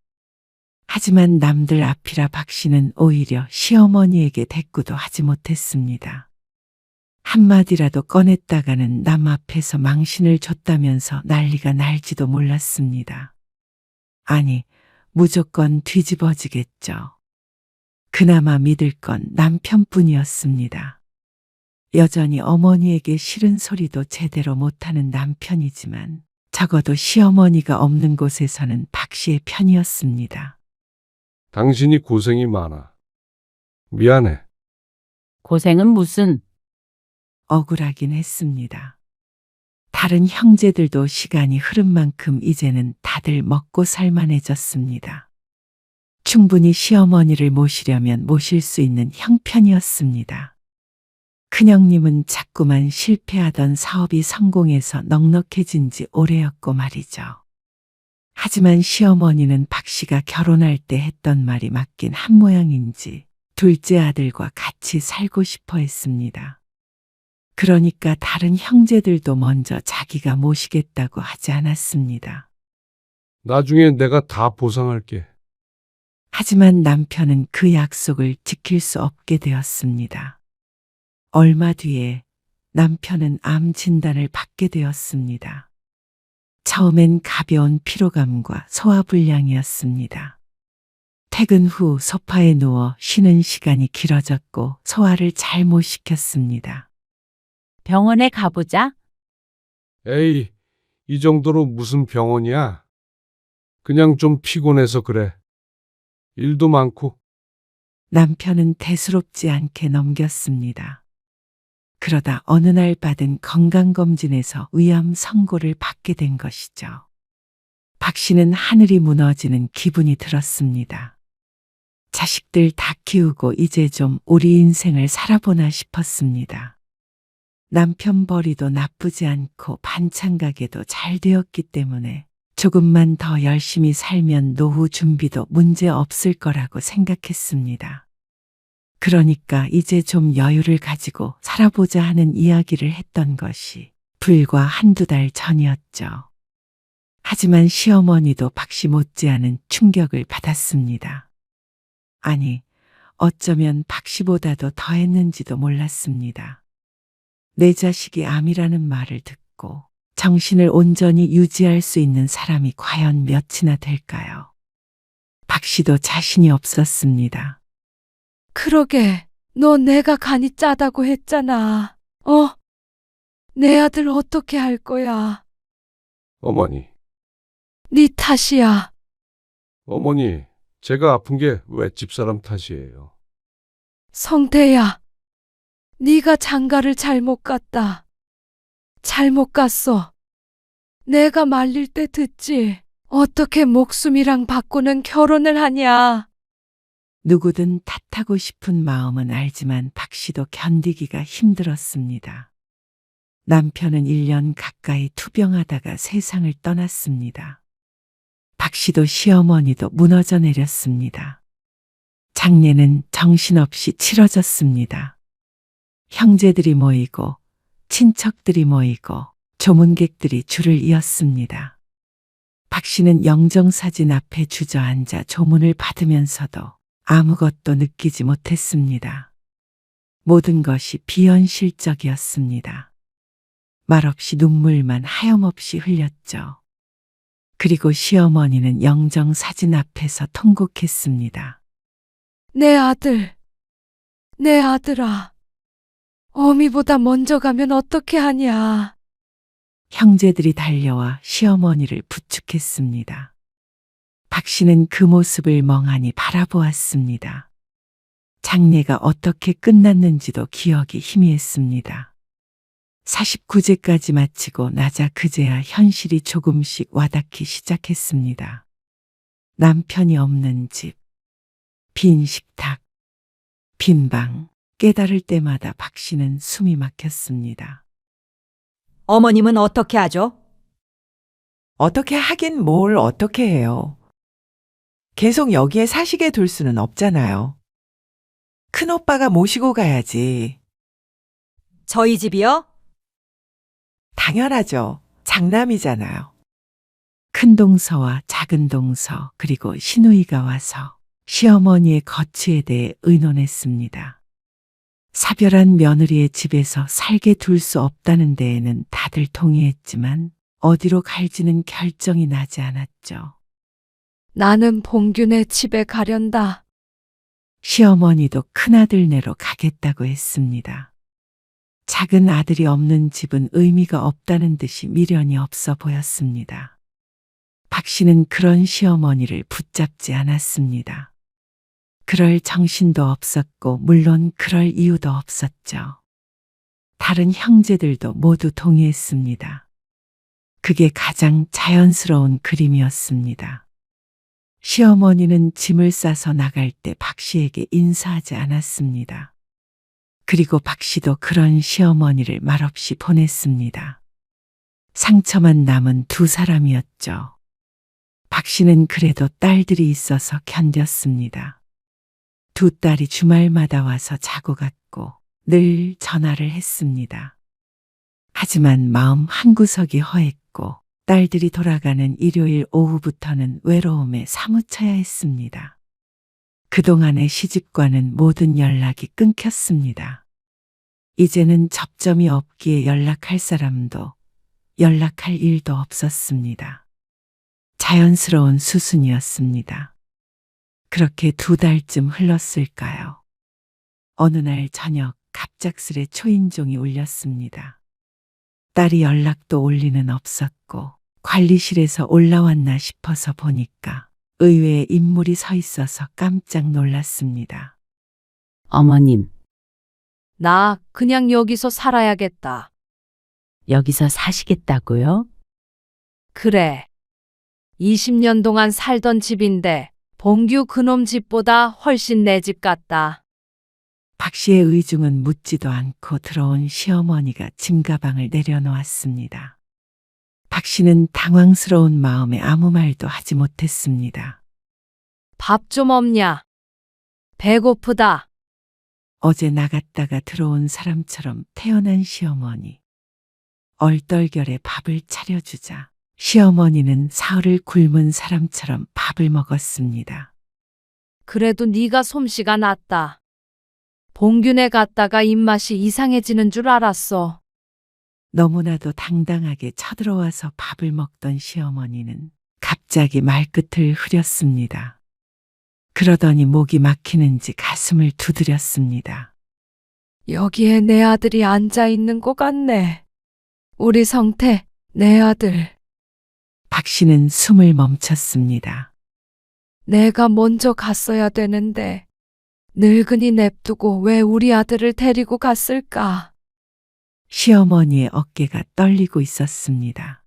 하지만 남들 앞이라 박 씨는 오히려 시어머니에게 대꾸도 하지 못했습니다. 한마디라도 꺼냈다가는 남 앞에서 망신을 줬다면서 난리가 날지도 몰랐습니다. 아니, 무조건 뒤집어지겠죠. 그나마 믿을 건 남편뿐이었습니다. 여전히 어머니에게 싫은 소리도 제대로 못하는 남편이지만 적어도 시어머니가 없는 곳에서는 박 씨의 편이었습니다. 당신이 고생이 많아. 미안해. 고생은 무슨. 억울하긴 했습니다. 다른 형제들도 시간이 흐른 만큼 이제는 다들 먹고 살만해졌습니다. 충분히 시어머니를 모시려면 모실 수 있는 형편이었습니다. 큰형님은 자꾸만 실패하던 사업이 성공해서 넉넉해진 지 오래였고 말이죠. 하지만 시어머니는 박 씨가 결혼할 때 했던 말이 맞긴 한 모양인지 둘째 아들과 같이 살고 싶어 했습니다. 그러니까 다른 형제들도 먼저 자기가 모시겠다고 하지 않았습니다. 나중에 내가 다 보상할게. 하지만 남편은 그 약속을 지킬 수 없게 되었습니다. 얼마 뒤에 남편은 암 진단을 받게 되었습니다. 처음엔 가벼운 피로감과 소화불량이었습니다. 퇴근 후 소파에 누워 쉬는 시간이 길어졌고 소화를 잘 못 시켰습니다. 병원에 가보자. 에이, 이 정도로 무슨 병원이야? 그냥 좀 피곤해서 그래. 일도 많고. 남편은 대수롭지 않게 넘겼습니다. 그러다 어느 날 받은 건강검진에서 위암 선고를 받게 된 것이죠. 박 씨는 하늘이 무너지는 기분이 들었습니다. 자식들 다 키우고 이제 좀 우리 인생을 살아보나 싶었습니다. 남편 벌이도 나쁘지 않고 반찬 가게도 잘 되었기 때문에 조금만 더 열심히 살면 노후 준비도 문제 없을 거라고 생각했습니다. 그러니까 이제 좀 여유를 가지고 살아보자 하는 이야기를 했던 것이 불과 한두 달 전이었죠. 하지만 시어머니도 박 씨 못지않은 충격을 받았습니다. 아니, 어쩌면 박 씨보다도 더했는지도 몰랐습니다. 내 자식이 암이라는 말을 듣고 정신을 온전히 유지할 수 있는 사람이 과연 몇이나 될까요? 박 씨도 자신이 없었습니다. 그러게, 너 내가 간이 짜다고 했잖아. 내 아들 어떻게 할 거야? 어머니, 네 탓이야. 어머니, 제가 아픈 게 왜 집사람 탓이에요? 성태야, 네가 장가를 잘못 갔다. 잘못 갔어. 내가 말릴 때 듣지. 어떻게 목숨이랑 바꾸는 결혼을 하냐. 누구든 탓하고 싶은 마음은 알지만 박 씨도 견디기가 힘들었습니다. 남편은 1년 가까이 투병하다가 세상을 떠났습니다. 박 씨도 시어머니도 무너져 내렸습니다. 장례는 정신없이 치러졌습니다. 형제들이 모이고 친척들이 모이고 조문객들이 줄을 이었습니다. 박 씨는 영정사진 앞에 주저앉아 조문을 받으면서도 아무것도 느끼지 못했습니다. 모든 것이 비현실적이었습니다. 말없이 눈물만 하염없이 흘렸죠. 그리고 시어머니는 영정사진 앞에서 통곡했습니다. 내 아들, 내 아들아. 어미보다 먼저 가면 어떻게 하냐. 형제들이 달려와 시어머니를 부축했습니다. 박 씨는 그 모습을 멍하니 바라보았습니다. 장례가 어떻게 끝났는지도 기억이 희미했습니다. 49제까지 마치고 나자 그제야 현실이 조금씩 와닿기 시작했습니다. 남편이 없는 집, 빈 식탁, 빈 방, 깨달을 때마다 박 씨는 숨이 막혔습니다. 어머님은 어떻게 하죠? 어떻게 하긴 뭘 어떻게 해요. 계속 여기에 사시게 둘 수는 없잖아요. 큰오빠가 모시고 가야지. 저희 집이요? 당연하죠. 장남이잖아요. 큰 동서와 작은 동서 그리고 시누이가 와서 시어머니의 거취에 대해 의논했습니다. 사별한 며느리의 집에서 살게 둘 수 없다는 데에는 다들 동의했지만 어디로 갈지는 결정이 나지 않았죠. 나는 봉균의 집에 가련다. 시어머니도 큰아들네로 가겠다고 했습니다. 작은 아들이 없는 집은 의미가 없다는 듯이 미련이 없어 보였습니다. 박 씨는 그런 시어머니를 붙잡지 않았습니다. 그럴 정신도 없었고 물론 그럴 이유도 없었죠. 다른 형제들도 모두 동의했습니다. 그게 가장 자연스러운 그림이었습니다. 시어머니는 짐을 싸서 나갈 때 박 씨에게 인사하지 않았습니다. 그리고 박 씨도 그런 시어머니를 말없이 보냈습니다. 상처만 남은 두 사람이었죠. 박 씨는 그래도 딸들이 있어서 견뎠습니다. 두 딸이 주말마다 와서 자고 갔고 늘 전화를 했습니다. 하지만 마음 한구석이 허했고 딸들이 돌아가는 일요일 오후부터는 외로움에 사무쳐야 했습니다. 그동안의 시집과는 모든 연락이 끊겼습니다. 이제는 접점이 없기에 연락할 사람도 연락할 일도 없었습니다. 자연스러운 수순이었습니다. 그렇게 두 달쯤 흘렀을까요? 어느 날 저녁 갑작스레 초인종이 울렸습니다. 딸이 연락도 올 리는 없었고 관리실에서 올라왔나 싶어서 보니까 의외의 인물이 서 있어서 깜짝 놀랐습니다. 어머님, 나 그냥 여기서 살아야겠다. 여기서 사시겠다고요? 그래. 20년 동안 살던 집인데 봉규 그놈 집보다 훨씬 내 집 같다. 박 씨의 의중은 묻지도 않고 들어온 시어머니가 짐가방을 내려놓았습니다. 박 씨는 당황스러운 마음에 아무 말도 하지 못했습니다. 밥 좀 없냐? 배고프다. 어제 나갔다가 들어온 사람처럼 태어난 시어머니. 얼떨결에 밥을 차려주자 시어머니는 사흘을 굶은 사람처럼 밥을 먹었습니다. 그래도 네가 솜씨가 낫다. 봉균에 갔다가 입맛이 이상해지는 줄 알았어. 너무나도 당당하게 쳐들어와서 밥을 먹던 시어머니는 갑자기 말끝을 흐렸습니다. 그러더니 목이 막히는지 가슴을 두드렸습니다. 여기에 내 아들이 앉아 있는 것 같네. 우리 성태, 내 아들. 박 씨는 숨을 멈췄습니다. 내가 먼저 갔어야 되는데 늙은이 냅두고 왜 우리 아들을 데리고 갔을까? 시어머니의 어깨가 떨리고 있었습니다.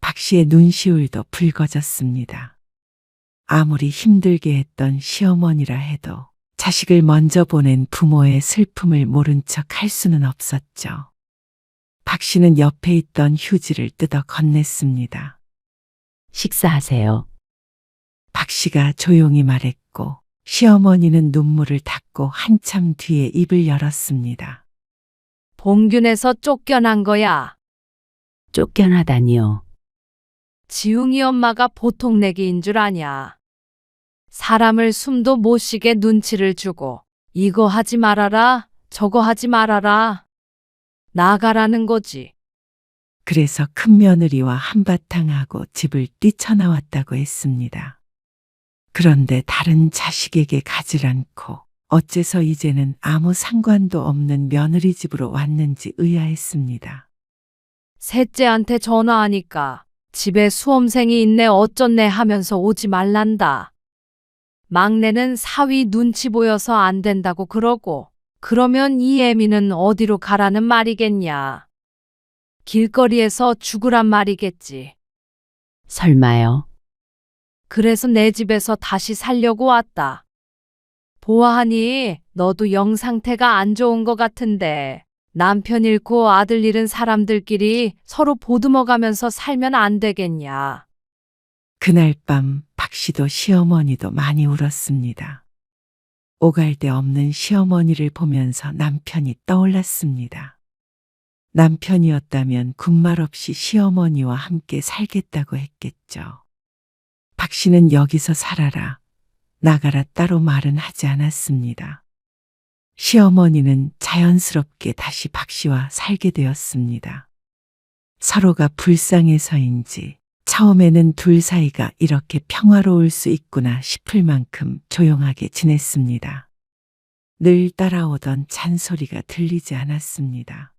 박 씨의 눈시울도 붉어졌습니다. 아무리 힘들게 했던 시어머니라 해도 자식을 먼저 보낸 부모의 슬픔을 모른 척 할 수는 없었죠. 박 씨는 옆에 있던 휴지를 뜯어 건넸습니다. 식사하세요. 박 씨가 조용히 말했고 시어머니는 눈물을 닦고 한참 뒤에 입을 열었습니다. 봉균에서 쫓겨난 거야. 쫓겨나다니요. 지웅이 엄마가 보통 내기인 줄 아냐. 사람을 숨도 못 쉬게 눈치를 주고 이거 하지 말아라, 저거 하지 말아라. 나가라는 거지. 그래서 큰 며느리와 한바탕 하고 집을 뛰쳐나왔다고 했습니다. 그런데 다른 자식에게 가질 않고 어째서 이제는 아무 상관도 없는 며느리 집으로 왔는지 의아했습니다. 셋째한테 전화하니까 집에 수험생이 있네 어쩌네 하면서 오지 말란다. 막내는 사위 눈치 보여서 안 된다고 그러고 그러면 이 애미는 어디로 가라는 말이겠냐. 길거리에서 죽으란 말이겠지. 설마요. 그래서 내 집에서 다시 살려고 왔다. 보아하니 너도 영 상태가 안 좋은 것 같은데 남편 잃고 아들 잃은 사람들끼리 서로 보듬어가면서 살면 안 되겠냐. 그날 밤 박씨도 시어머니도 많이 울었습니다. 오갈 데 없는 시어머니를 보면서 남편이 떠올랐습니다. 남편이었다면 군말 없이 시어머니와 함께 살겠다고 했겠죠. 박씨는 여기서 살아라, 나가라 따로 말은 하지 않았습니다. 시어머니는 자연스럽게 다시 박씨와 살게 되었습니다. 서로가 불쌍해서인지 처음에는 둘 사이가 이렇게 평화로울 수 있구나 싶을 만큼 조용하게 지냈습니다. 늘 따라오던 잔소리가 들리지 않았습니다.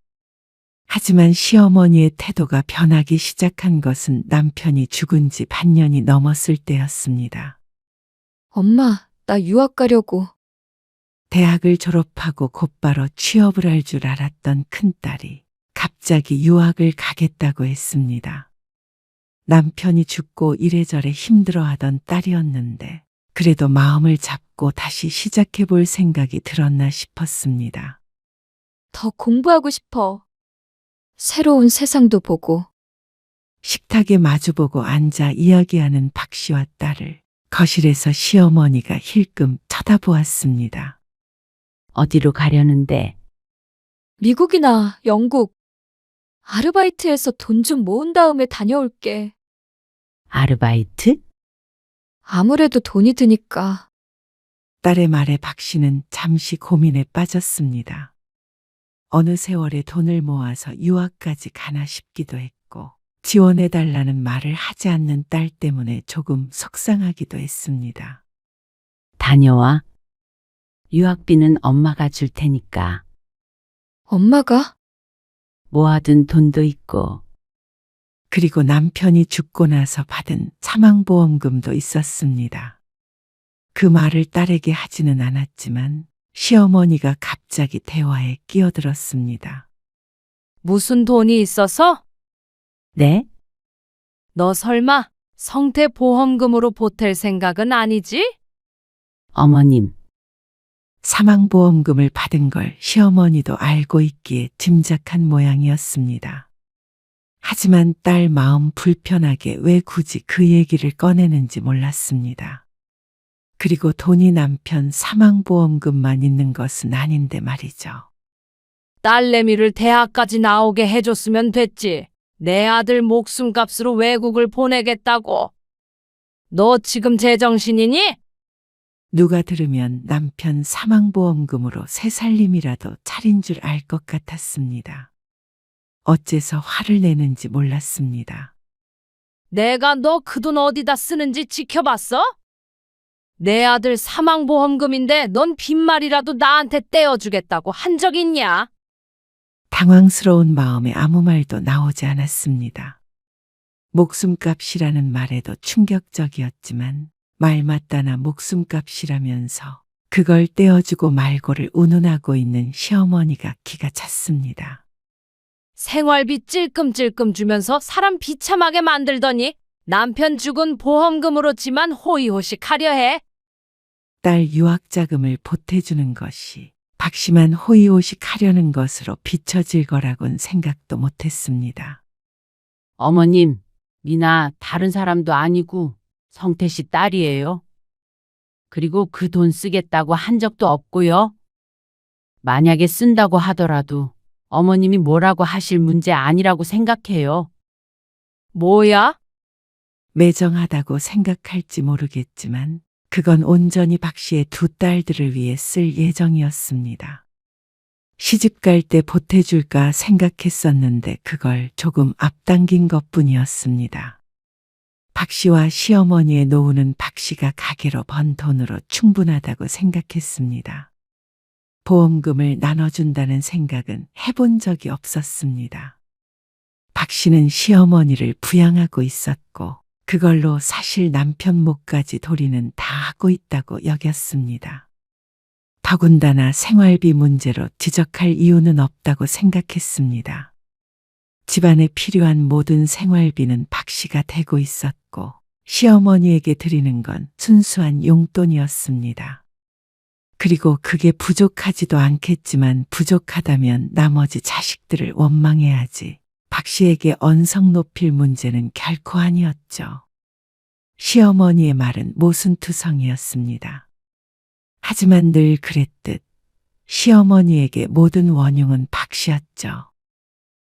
하지만 시어머니의 태도가 변하기 시작한 것은 남편이 죽은 지 반년이 넘었을 때였습니다. 엄마, 나 유학 가려고. 대학을 졸업하고 곧바로 취업을 할 줄 알았던 큰딸이 갑자기 유학을 가겠다고 했습니다. 남편이 죽고 이래저래 힘들어하던 딸이었는데 그래도 마음을 잡고 다시 시작해 볼 생각이 들었나 싶었습니다. 더 공부하고 싶어. 새로운 세상도 보고. 식탁에 마주보고 앉아 이야기하는 박씨와 딸을 거실에서 시어머니가 힐끔 쳐다보았습니다. 어디로 가려는데? 미국이나 영국. 아르바이트해서 돈 좀 모은 다음에 다녀올게. 아르바이트? 아무래도 돈이 드니까. 딸의 말에 박씨는 잠시 고민에 빠졌습니다. 어느 세월에 돈을 모아서 유학까지 가나 싶기도 했고 지원해달라는 말을 하지 않는 딸 때문에 조금 속상하기도 했습니다. 다녀와. 유학비는 엄마가 줄 테니까. 엄마가? 모아둔 돈도 있고. 그리고 남편이 죽고 나서 받은 사망보험금도 있었습니다. 그 말을 딸에게 하지는 않았지만 시어머니가 갑자기 대화에 끼어들었습니다. 무슨 돈이 있어서? 네? 너 설마 성태 보험금으로 보탤 생각은 아니지? 어머님, 사망보험금을 받은 걸 시어머니도 알고 있기에 짐작한 모양이었습니다. 하지만 딸 마음 불편하게 왜 굳이 그 얘기를 꺼내는지 몰랐습니다. 그리고 돈이 남편 사망보험금만 있는 것은 아닌데 말이죠. 딸내미를 대학까지 나오게 해줬으면 됐지. 내 아들 목숨값으로 외국을 보내겠다고. 너 지금 제정신이니? 누가 들으면 남편 사망보험금으로 새 살림이라도 차린 줄 알 것 같았습니다. 어째서 화를 내는지 몰랐습니다. 내가 너 그 돈 어디다 쓰는지 지켜봤어? 내 아들 사망보험금인데 넌 빈말이라도 나한테 떼어주겠다고 한 적 있냐? 당황스러운 마음에 아무 말도 나오지 않았습니다. 목숨값이라는 말에도 충격적이었지만 말 맞다나 목숨값이라면서 그걸 떼어주고 말고를 운운하고 있는 시어머니가 기가 찼습니다. 생활비 찔끔찔끔 주면서 사람 비참하게 만들더니 남편 죽은 보험금으로지만 호의호식 하려 해. 딸 유학자금을 보태주는 것이 박씨만 호의호식 하려는 것으로 비춰질 거라곤 생각도 못했습니다. 어머님, 미나 다른 사람도 아니고 성태 씨 딸이에요. 그리고 그 돈 쓰겠다고 한 적도 없고요. 만약에 쓴다고 하더라도 어머님이 뭐라고 하실 문제 아니라고 생각해요. 뭐야? 매정하다고 생각할지 모르겠지만 그건 온전히 박 씨의 두 딸들을 위해 쓸 예정이었습니다. 시집 갈 때 보태줄까 생각했었는데 그걸 조금 앞당긴 것뿐이었습니다. 박 씨와 시어머니의 노후는 박 씨가 가게로 번 돈으로 충분하다고 생각했습니다. 보험금을 나눠준다는 생각은 해본 적이 없었습니다. 박 씨는 시어머니를 부양하고 있었고 그걸로 사실 남편 몫까지 도리는 다 하고 있다고 여겼습니다. 더군다나 생활비 문제로 지적할 이유는 없다고 생각했습니다. 집안에 필요한 모든 생활비는 박 씨가 대고 있었고 시어머니에게 드리는 건 순수한 용돈이었습니다. 그리고 그게 부족하지도 않겠지만 부족하다면 나머지 자식들을 원망해야지 박 씨에게 언성 높일 문제는 결코 아니었죠. 시어머니의 말은 모순투성이었습니다. 하지만 늘 그랬듯 시어머니에게 모든 원흉은 박 씨였죠.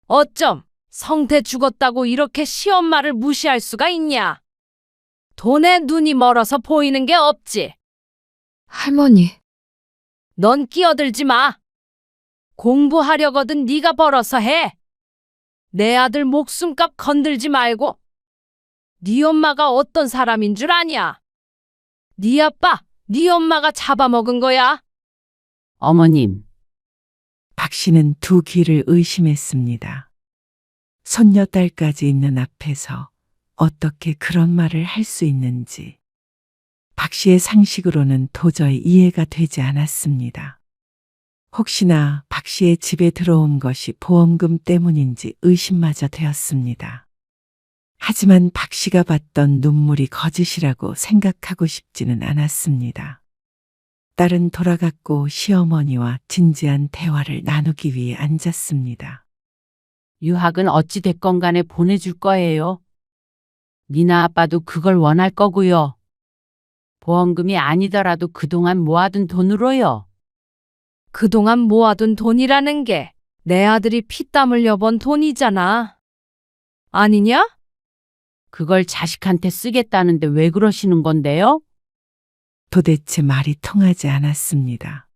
어쩜 성태 죽었다고 이렇게 시엄마를 무시할 수가 있냐? 돈에 눈이 멀어서 보이는 게 없지. 할머니, 넌 끼어들지 마. 공부하려거든 네가 벌어서 해. 내 아들 목숨값 건들지 말고. 네 엄마가 어떤 사람인 줄 아냐? 네 아빠, 네 엄마가 잡아먹은 거야. 어머님, 박 씨는 두 귀를 의심했습니다. 손녀딸까지 있는 앞에서 어떻게 그런 말을 할 수 있는지 박 씨의 상식으로는 도저히 이해가 되지 않았습니다. 혹시나 박 씨의 집에 들어온 것이 보험금 때문인지 의심마저 되었습니다. 하지만 박 씨가 봤던 눈물이 거짓이라고 생각하고 싶지는 않았습니다. 딸은 돌아갔고 시어머니와 진지한 대화를 나누기 위해 앉았습니다. 유학은 어찌 됐건 간에 보내줄 거예요. 니나 아빠도 그걸 원할 거고요. 보험금이 아니더라도 그동안 모아둔 돈으로요. 그동안 모아둔 돈이라는 게 내 아들이 피땀 흘려 번 돈이잖아. 아니냐? 그걸 자식한테 쓰겠다는데 왜 그러시는 건데요? 도대체 말이 통하지 않았습니다.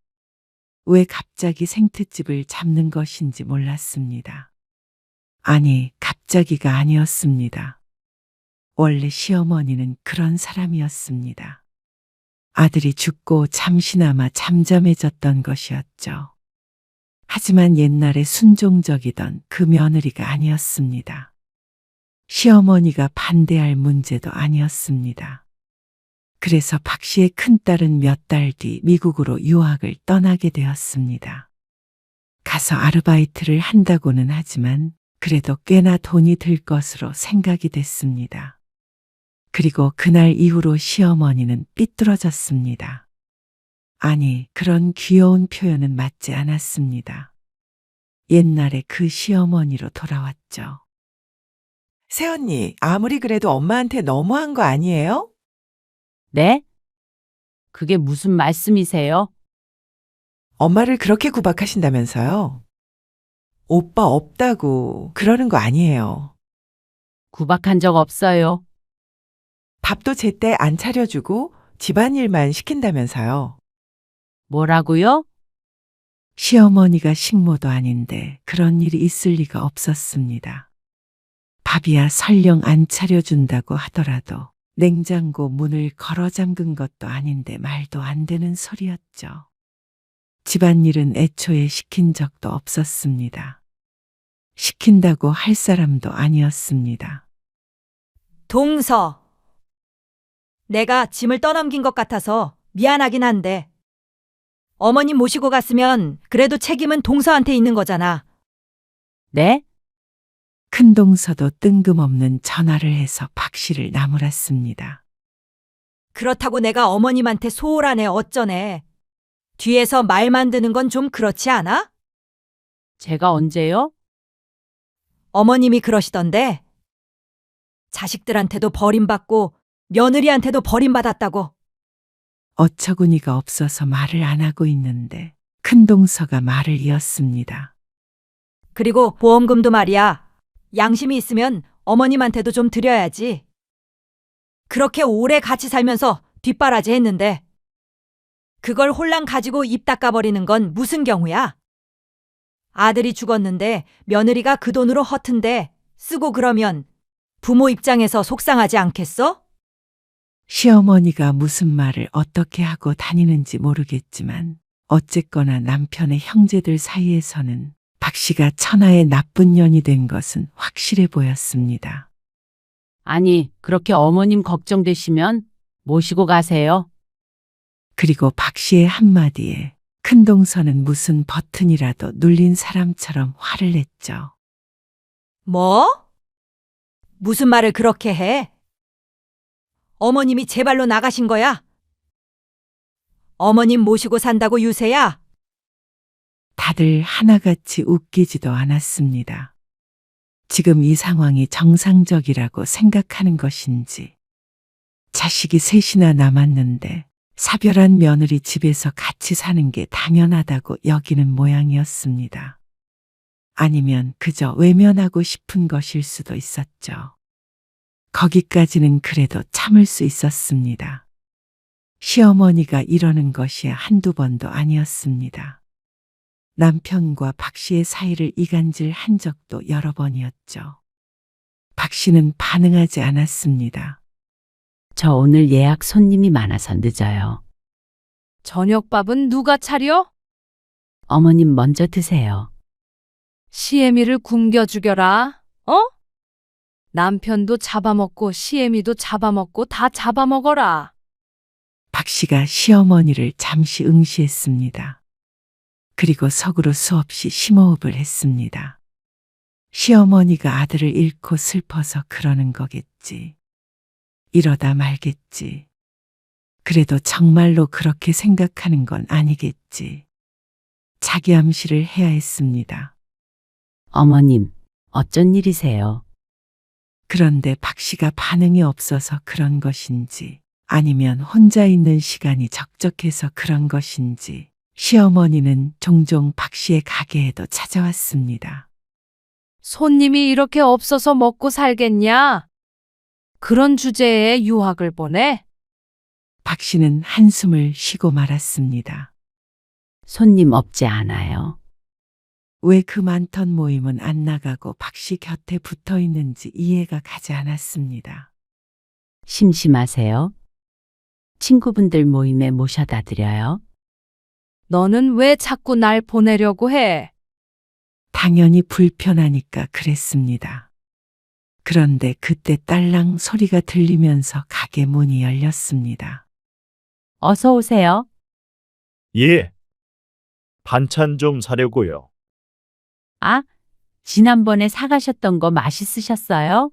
왜 갑자기 생트집을 잡는 것인지 몰랐습니다. 아니, 갑자기가 아니었습니다. 원래 시어머니는 그런 사람이었습니다. 아들이 죽고 잠시나마 잠잠해졌던 것이었죠. 하지만 옛날에 순종적이던 그 며느리가 아니었습니다. 시어머니가 반대할 문제도 아니었습니다. 그래서 박 씨의 큰딸은 몇 달 뒤 미국으로 유학을 떠나게 되었습니다. 가서 아르바이트를 한다고는 하지만 그래도 꽤나 돈이 들 것으로 생각이 됐습니다. 그리고 그날 이후로 시어머니는 삐뚤어졌습니다. 아니, 그런 귀여운 표현은 맞지 않았습니다. 옛날에 그 시어머니로 돌아왔죠. 새언니, 아무리 그래도 엄마한테 너무한 거 아니에요? 네? 그게 무슨 말씀이세요? 엄마를 그렇게 구박하신다면서요? 오빠 없다고 그러는 거 아니에요. 구박한 적 없어요. 밥도 제때 안 차려주고 집안일만 시킨다면서요. 뭐라고요? 시어머니가 식모도 아닌데 그런 일이 있을 리가 없었습니다. 밥이야 설령 안 차려준다고 하더라도 냉장고 문을 걸어 잠근 것도 아닌데 말도 안 되는 소리였죠. 집안일은 애초에 시킨 적도 없었습니다. 시킨다고 할 사람도 아니었습니다. 동서, 내가 짐을 떠넘긴 것 같아서 미안하긴 한데 어머님 모시고 갔으면 그래도 책임은 동서한테 있는 거잖아. 네? 큰동서도 뜬금없는 전화를 해서 박 씨를 나무랐습니다. 그렇다고 내가 어머님한테 소홀하네 어쩌네. 뒤에서 말 만드는 건 좀 그렇지 않아? 제가 언제요? 어머님이 그러시던데. 자식들한테도 버림받고 며느리한테도 버림받았다고. 어처구니가 없어서 말을 안 하고 있는데 큰동서가 말을 이었습니다. 그리고 보험금도 말이야. 양심이 있으면 어머님한테도 좀 드려야지. 그렇게 오래 같이 살면서 뒷바라지 했는데 그걸 홀랑 가지고 입 닦아버리는 건 무슨 경우야? 아들이 죽었는데 며느리가 그 돈으로 허튼데 쓰고 그러면 부모 입장에서 속상하지 않겠어? 시어머니가 무슨 말을 어떻게 하고 다니는지 모르겠지만 어쨌거나 남편의 형제들 사이에서는 박 씨가 천하의 나쁜 년이 된 것은 확실해 보였습니다. 아니, 그렇게 어머님 걱정되시면 모시고 가세요. 그리고 박 씨의 한마디에 큰동서는 무슨 버튼이라도 눌린 사람처럼 화를 냈죠. 뭐? 무슨 말을 그렇게 해? 어머님이 제 발로 나가신 거야? 어머님 모시고 산다고 유세야? 다들 하나같이 웃기지도 않았습니다. 지금 이 상황이 정상적이라고 생각하는 것인지, 자식이 셋이나 남았는데 사별한 며느리 집에서 같이 사는 게 당연하다고 여기는 모양이었습니다. 아니면 그저 외면하고 싶은 것일 수도 있었죠. 거기까지는 그래도 참을 수 있었습니다. 시어머니가 이러는 것이 한두 번도 아니었습니다. 남편과 박 씨의 사이를 이간질한 적도 여러 번이었죠. 박 씨는 반응하지 않았습니다. 저 오늘 예약 손님이 많아서 늦어요. 저녁밥은 누가 차려? 어머님 먼저 드세요. 시애미를 굶겨 죽여라. 어? 남편도 잡아먹고 시애미도 잡아먹고 다 잡아먹어라. 박 씨가 시어머니를 잠시 응시했습니다. 그리고 속으로 수없이 심호흡을 했습니다. 시어머니가 아들을 잃고 슬퍼서 그러는 거겠지. 이러다 말겠지. 그래도 정말로 그렇게 생각하는 건 아니겠지. 자기 암시를 해야 했습니다. 어머님, 어쩐 일이세요? 그런데 박 씨가 반응이 없어서 그런 것인지, 아니면 혼자 있는 시간이 적적해서 그런 것인지, 시어머니는 종종 박 씨의 가게에도 찾아왔습니다. 손님이 이렇게 없어서 먹고 살겠냐? 그런 주제에 유학을 보내? 박 씨는 한숨을 쉬고 말았습니다. 손님 없지 않아요. 왜 그 많던 모임은 안 나가고 박 씨 곁에 붙어 있는지 이해가 가지 않았습니다. 심심하세요? 친구분들 모임에 모셔다 드려요. 너는 왜 자꾸 날 보내려고 해? 당연히 불편하니까 그랬습니다. 그런데 그때 딸랑 소리가 들리면서 가게 문이 열렸습니다. 어서 오세요. 예. 반찬 좀 사려고요. 아, 지난번에 사가셨던 거 맛있으셨어요?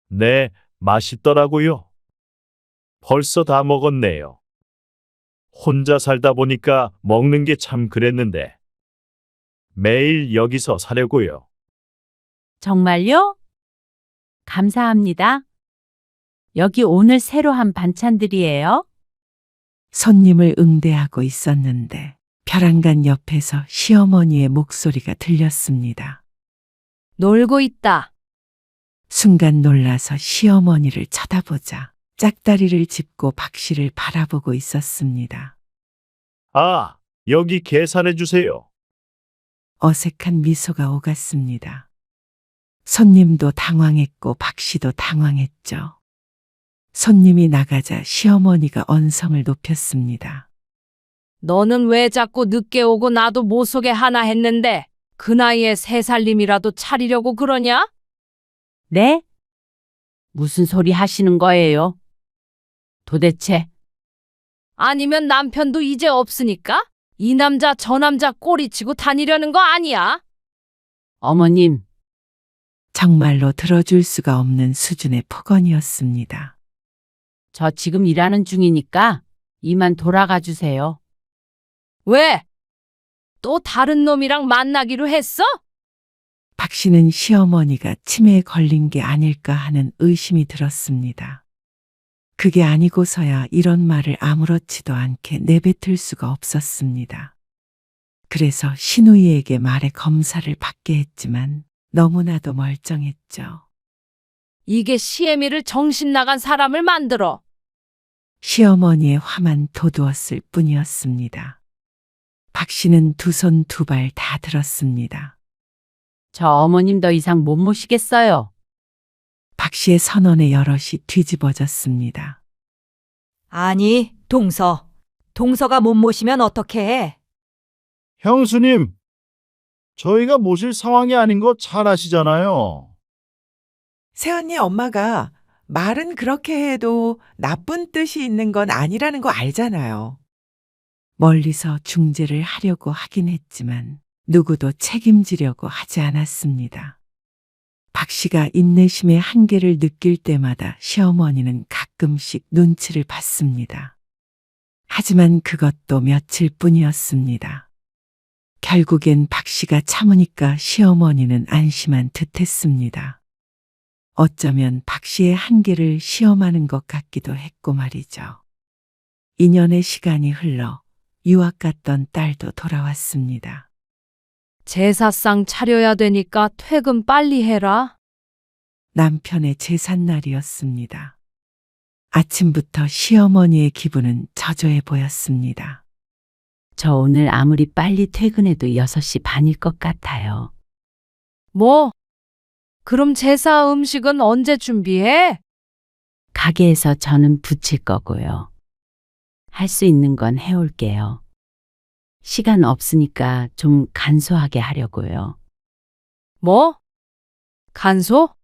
네, 맛있더라고요. 벌써 다 먹었네요. 혼자 살다 보니까 먹는 게 참 그랬는데. 매일 여기서 사려고요. 정말요? 감사합니다. 여기 오늘 새로 한 반찬들이에요. 손님을 응대하고 있었는데 벼랑간 옆에서 시어머니의 목소리가 들렸습니다. 놀고 있다. 순간 놀라서 시어머니를 쳐다보자 짝다리를 짚고 박 씨를 바라보고 있었습니다. 아, 여기 계산해 주세요. 어색한 미소가 오갔습니다. 손님도 당황했고 박 씨도 당황했죠. 손님이 나가자 시어머니가 언성을 높였습니다. 너는 왜 자꾸 늦게 오고 나도 모속에 하나 했는데 그 나이에 새 살림이라도 차리려고 그러냐? 네? 무슨 소리 하시는 거예요? 도대체 아니면 남편도 이제 없으니까 이 남자 저 남자 꼬리치고 다니려는 거 아니야? 어머님, 정말로 들어줄 수가 없는 수준의 폭언이었습니다. 저 지금 일하는 중이니까 이만 돌아가 주세요. 왜? 또 다른 놈이랑 만나기로 했어? 박 씨는 시어머니가 치매에 걸린 게 아닐까 하는 의심이 들었습니다. 그게 아니고서야 이런 말을 아무렇지도 않게 내뱉을 수가 없었습니다. 그래서 신우이에게 말의 검사를 받게 했지만 너무나도 멀쩡했죠. 이게 시애미를 정신 나간 사람을 만들어. 시어머니의 화만 돋우었을 뿐이었습니다. 박 씨는 두 손 두 발 다 들었습니다. 저 어머님 더 이상 못 모시겠어요. 박 씨의 선언에 여럿이 뒤집어졌습니다. 아니, 동서. 동서가 못 모시면 어떻게 해? 형수님, 저희가 모실 상황이 아닌 거 잘 아시잖아요. 새언니 엄마가 말은 그렇게 해도 나쁜 뜻이 있는 건 아니라는 거 알잖아요. 멀리서 중재를 하려고 하긴 했지만 누구도 책임지려고 하지 않았습니다. 박 씨가 인내심의 한계를 느낄 때마다 시어머니는 가끔씩 눈치를 봤습니다. 하지만 그것도 며칠 뿐이었습니다. 결국엔 박 씨가 참으니까 시어머니는 안심한 듯 했습니다. 어쩌면 박 씨의 한계를 시험하는 것 같기도 했고 말이죠. 2년의 시간이 흘러 유학 갔던 딸도 돌아왔습니다. 제사상 차려야 되니까 퇴근 빨리 해라. 남편의 제삿날이었습니다. 아침부터 시어머니의 기분은 저조해 보였습니다. 저 오늘 아무리 빨리 퇴근해도 6시 반일 것 같아요. 뭐? 그럼 제사 음식은 언제 준비해? 가게에서 저는 부칠 거고요. 할 수 있는 건 해올게요. 시간 없으니까 좀 간소하게 하려고요. 뭐? 간소?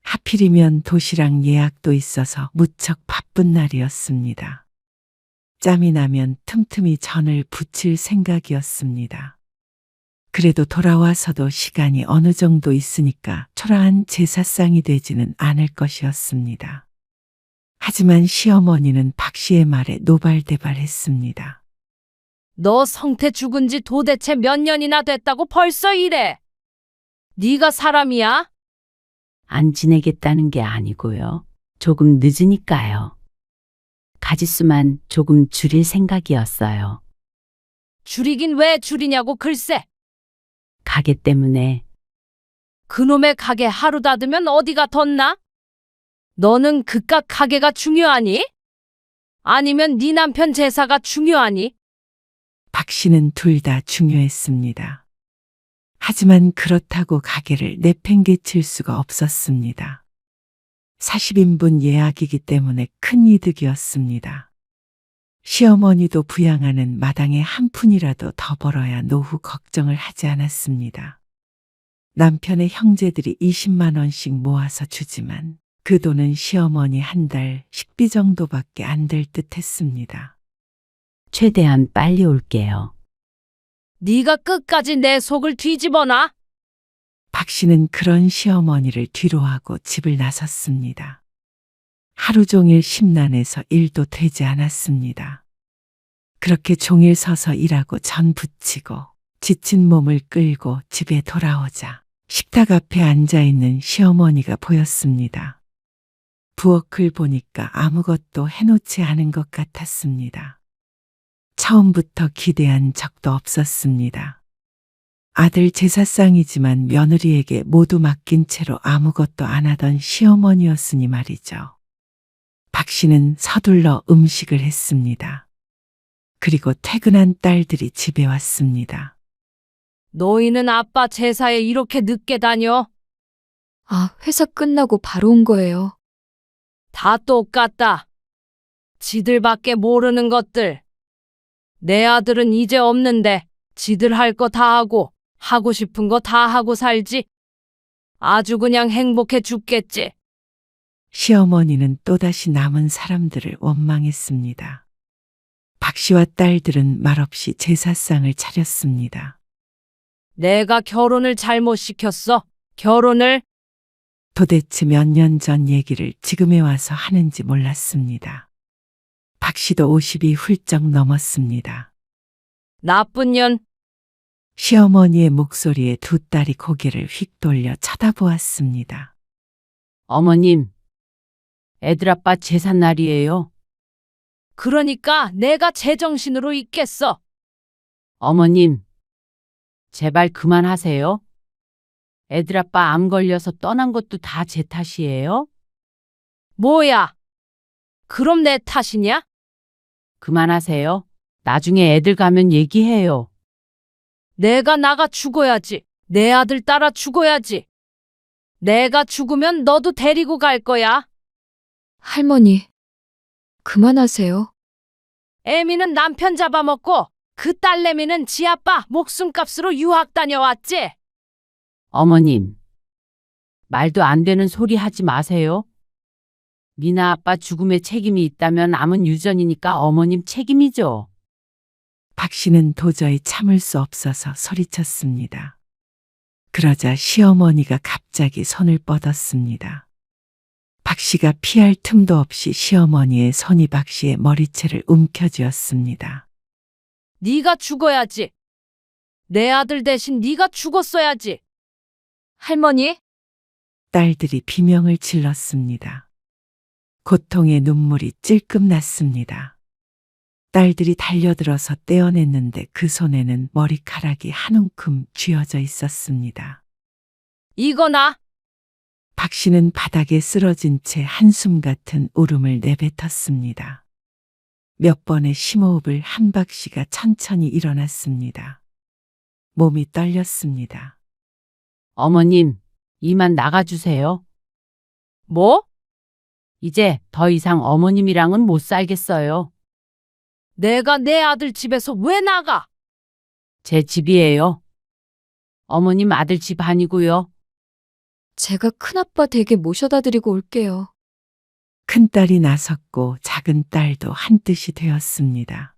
하필이면 도시락 예약도 있어서 무척 바쁜 날이었습니다. 짬이 나면 틈틈이 전을 부칠 생각이었습니다. 그래도 돌아와서도 시간이 어느 정도 있으니까 초라한 제사상이 되지는 않을 것이었습니다. 하지만 시어머니는 박 씨의 말에 노발대발했습니다. 너 성태 죽은 지 도대체 몇 년이나 됐다고 벌써 이래? 네가 사람이야? 안 지내겠다는 게 아니고요. 조금 늦으니까요. 가짓수만 조금 줄일 생각이었어요. 줄이긴 왜 줄이냐고 글쎄. 가게 때문에. 그놈의 가게 하루 닫으면 어디가 덧나? 너는 그깟 가게가 중요하니? 아니면 네 남편 제사가 중요하니? 박 씨는 둘 다 중요했습니다. 하지만 그렇다고 가게를 내팽개칠 수가 없었습니다. 40인분 예약이기 때문에 큰 이득이었습니다. 시어머니도 부양하는 마당에 한 푼이라도 더 벌어야 노후 걱정을 하지 않았습니다. 남편의 형제들이 20만 원씩 모아서 주지만 그 돈은 시어머니 한 달 식비 정도밖에 안 될 듯 했습니다. 최대한 빨리 올게요. 네가 끝까지 내 속을 뒤집어놔? 박 씨는 그런 시어머니를 뒤로하고 집을 나섰습니다. 하루 종일 심란해서 일도 되지 않았습니다. 그렇게 종일 서서 일하고 전 부치고 지친 몸을 끌고 집에 돌아오자 식탁 앞에 앉아있는 시어머니가 보였습니다. 부엌을 보니까 아무것도 해놓지 않은 것 같았습니다. 처음부터 기대한 적도 없었습니다. 아들 제사상이지만 며느리에게 모두 맡긴 채로 아무것도 안 하던 시어머니였으니 말이죠. 박 씨는 서둘러 음식을 했습니다. 그리고 퇴근한 딸들이 집에 왔습니다. 너희는 아빠 제사에 이렇게 늦게 다녀? 아, 회사 끝나고 바로 온 거예요. 다 똑같다. 지들밖에 모르는 것들. 내 아들은 이제 없는데 지들 할 거 다 하고 싶은 거 다 하고 살지. 아주 그냥 행복해 죽겠지. 시어머니는 또다시 남은 사람들을 원망했습니다. 박 씨와 딸들은 말없이 제사상을 차렸습니다. 내가 결혼을 잘못 시켰어. 결혼을. 도대체 몇 년 전 얘기를 지금에 와서 하는지 몰랐습니다. 박 씨도 50이 훌쩍 넘었습니다. 나쁜 년. 시어머니의 목소리에 두 딸이 고개를 휙 돌려 쳐다보았습니다. 어머님, 애들 아빠 제삿날이에요. 그러니까 내가 제정신으로 있겠어. 어머님, 제발 그만하세요. 애들 아빠 암 걸려서 떠난 것도 다 제 탓이에요? 뭐야? 그럼 내 탓이냐? 그만하세요. 나중에 애들 가면 얘기해요. 내가 나가 죽어야지. 내 아들 따라 죽어야지. 내가 죽으면 너도 데리고 갈 거야. 할머니, 그만하세요. 애미는 남편 잡아먹고 그 딸내미는 지 아빠 목숨값으로 유학 다녀왔지. 어머님, 말도 안 되는 소리 하지 마세요. 미나 아빠 죽음에 책임이 있다면 암은 유전이니까 어머님 책임이죠. 박 씨는 도저히 참을 수 없어서 소리쳤습니다. 그러자 시어머니가 갑자기 손을 뻗었습니다. 박 씨가 피할 틈도 없이 시어머니의 손이 박 씨의 머리채를 움켜쥐었습니다. 네가 죽어야지. 내 아들 대신 네가 죽었어야지. 할머니, 딸들이 비명을 질렀습니다. 고통의 눈물이 찔끔 났습니다. 딸들이 달려들어서 떼어냈는데 그 손에는 머리카락이 한 움큼 쥐어져 있었습니다. 이거나. 박 씨는 바닥에 쓰러진 채 한숨 같은 울음을 내뱉었습니다. 몇 번의 심호흡을 한 박 씨가 천천히 일어났습니다. 몸이 떨렸습니다. 어머님, 이만 나가주세요. 뭐? 이제 더 이상 어머님이랑은 못 살겠어요. 내가 내 아들 집에서 왜 나가? 제 집이에요. 어머님 아들 집 아니고요. 제가 큰아빠 댁에 모셔다 드리고 올게요. 큰딸이 나섰고 작은 딸도 한뜻이 되었습니다.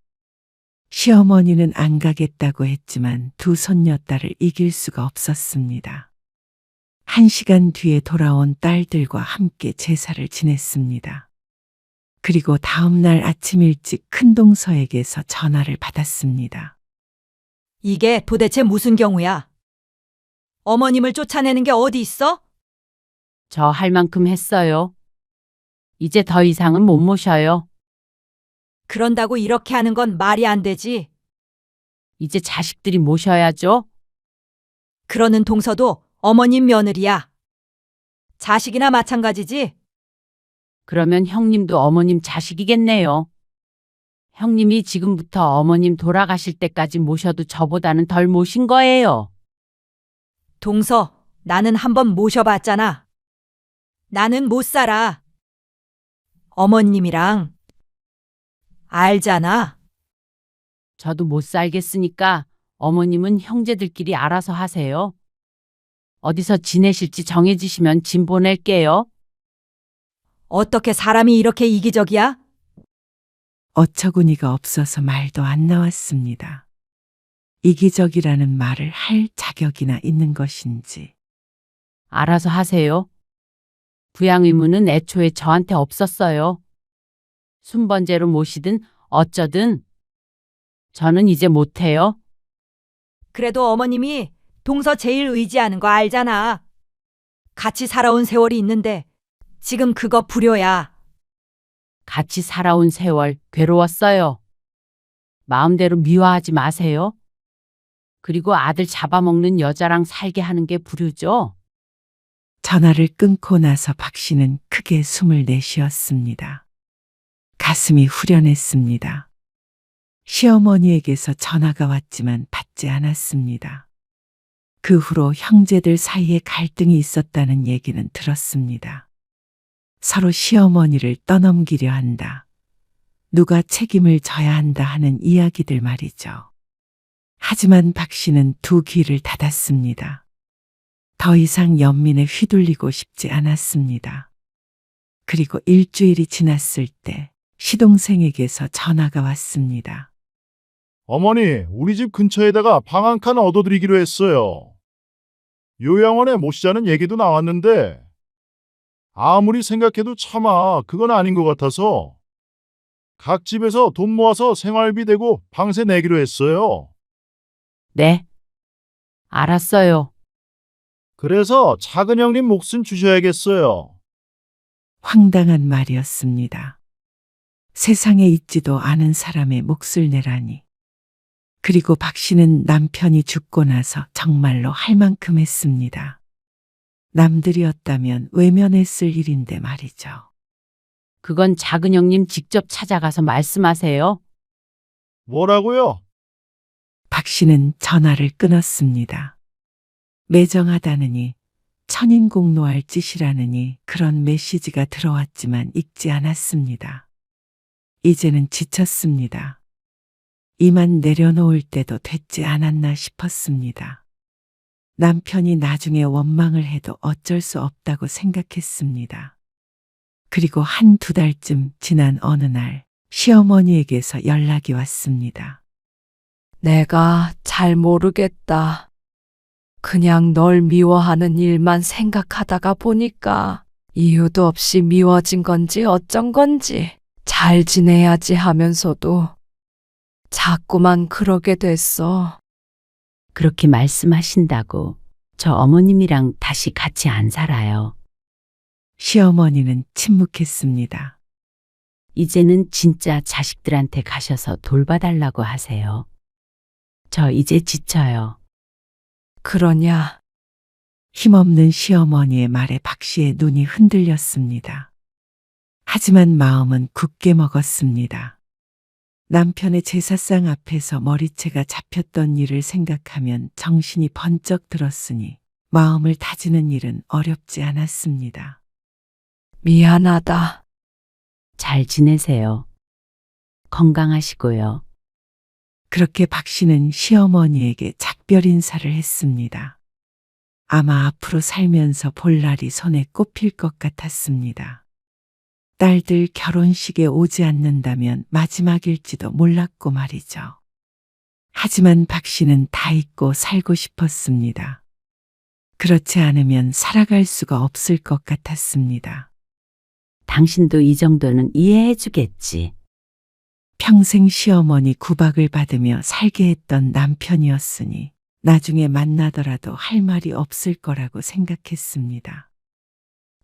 시어머니는 안 가겠다고 했지만 두 손녀딸을 이길 수가 없었습니다. 1시간 뒤에 돌아온 딸들과 함께 제사를 지냈습니다. 그리고 다음 날 아침 일찍 큰동서에게서 전화를 받았습니다. 이게 도대체 무슨 경우야? 어머님을 쫓아내는 게 어디 있어? 저 할 만큼 했어요. 이제 더 이상은 못 모셔요. 그런다고 이렇게 하는 건 말이 안 되지. 이제 자식들이 모셔야죠. 그러는 동서도 어머님 며느리야. 자식이나 마찬가지지? 그러면 형님도 어머님 자식이겠네요. 형님이 지금부터 어머님 돌아가실 때까지 모셔도 저보다는 덜 모신 거예요. 동서, 나는 한번 모셔봤잖아. 나는 못 살아. 어머님이랑. 알잖아. 저도 못 살겠으니까 어머님은 형제들끼리 알아서 하세요. 어디서 지내실지 정해지시면 짐 보낼게요. 어떻게 사람이 이렇게 이기적이야? 어처구니가 없어서 말도 안 나왔습니다. 이기적이라는 말을 할 자격이나 있는 것인지. 알아서 하세요. 부양 의무는 애초에 저한테 없었어요. 순번제로 모시든 어쩌든 저는 이제 못해요. 그래도 어머님이 동서 제일 의지하는 거 알잖아. 같이 살아온 세월이 있는데 지금 그거 불효야. 같이 살아온 세월 괴로웠어요. 마음대로 미워하지 마세요. 그리고 아들 잡아먹는 여자랑 살게 하는 게 불효죠. 전화를 끊고 나서 박 씨는 크게 숨을 내쉬었습니다. 가슴이 후련했습니다. 시어머니에게서 전화가 왔지만 받지 않았습니다. 그 후로 형제들 사이에 갈등이 있었다는 얘기는 들었습니다. 서로 시어머니를 떠넘기려 한다. 누가 책임을 져야 한다 하는 이야기들 말이죠. 하지만 박 씨는 두 귀를 닫았습니다. 더 이상 연민에 휘둘리고 싶지 않았습니다. 그리고 일주일이 지났을 때 시동생에게서 전화가 왔습니다. 어머니, 우리 집 근처에다가 방 한 칸 얻어드리기로 했어요. 요양원에 모시자는 얘기도 나왔는데 아무리 생각해도 차마 그건 아닌 것 같아서 각 집에서 돈 모아서 생활비 대고 방세 내기로 했어요. 네. 알았어요. 그래서 작은 형님 몫은 주셔야겠어요. 황당한 말이었습니다. 세상에 있지도 않은 사람의 몫을 내라니. 그리고 박 씨는 남편이 죽고 나서 정말로 할 만큼 했습니다. 남들이었다면 외면했을 일인데 말이죠. 그건 작은 형님 직접 찾아가서 말씀하세요. 뭐라고요? 박 씨는 전화를 끊었습니다. 매정하다느니 천인공노할 짓이라느니 그런 메시지가 들어왔지만 읽지 않았습니다. 이제는 지쳤습니다. 이만 내려놓을 때도 됐지 않았나 싶었습니다. 남편이 나중에 원망을 해도 어쩔 수 없다고 생각했습니다. 그리고 한두 달쯤 지난 어느 날 시어머니에게서 연락이 왔습니다. 내가 잘 모르겠다. 그냥 널 미워하는 일만 생각하다가 보니까 이유도 없이 미워진 건지 어쩐 건지 잘 지내야지 하면서도 자꾸만 그러게 됐어. 그렇게 말씀하신다고 저 어머님이랑 다시 같이 안 살아요. 시어머니는 침묵했습니다. 이제는 진짜 자식들한테 가셔서 돌봐달라고 하세요. 저 이제 지쳐요. 그러냐? 힘없는 시어머니의 말에 박 씨의 눈이 흔들렸습니다. 하지만 마음은 굳게 먹었습니다. 남편의 제사상 앞에서 머리채가 잡혔던 일을 생각하면 정신이 번쩍 들었으니 마음을 다지는 일은 어렵지 않았습니다. 미안하다. 잘 지내세요. 건강하시고요. 그렇게 박 씨는 시어머니에게 작별 인사를 했습니다. 아마 앞으로 살면서 볼 날이 손에 꼽힐 것 같았습니다. 딸들 결혼식에 오지 않는다면 마지막일지도 몰랐고 말이죠. 하지만 박 씨는 다 잊고 살고 싶었습니다. 그렇지 않으면 살아갈 수가 없을 것 같았습니다. 당신도 이 정도는 이해해 주겠지. 평생 시어머니 구박을 받으며 살게 했던 남편이었으니 나중에 만나더라도 할 말이 없을 거라고 생각했습니다.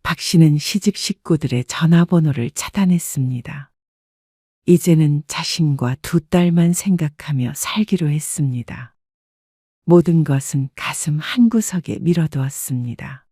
박 씨는 시집 식구들의 전화번호를 차단했습니다. 이제는 자신과 두 딸만 생각하며 살기로 했습니다. 모든 것은 가슴 한구석에 밀어두었습니다.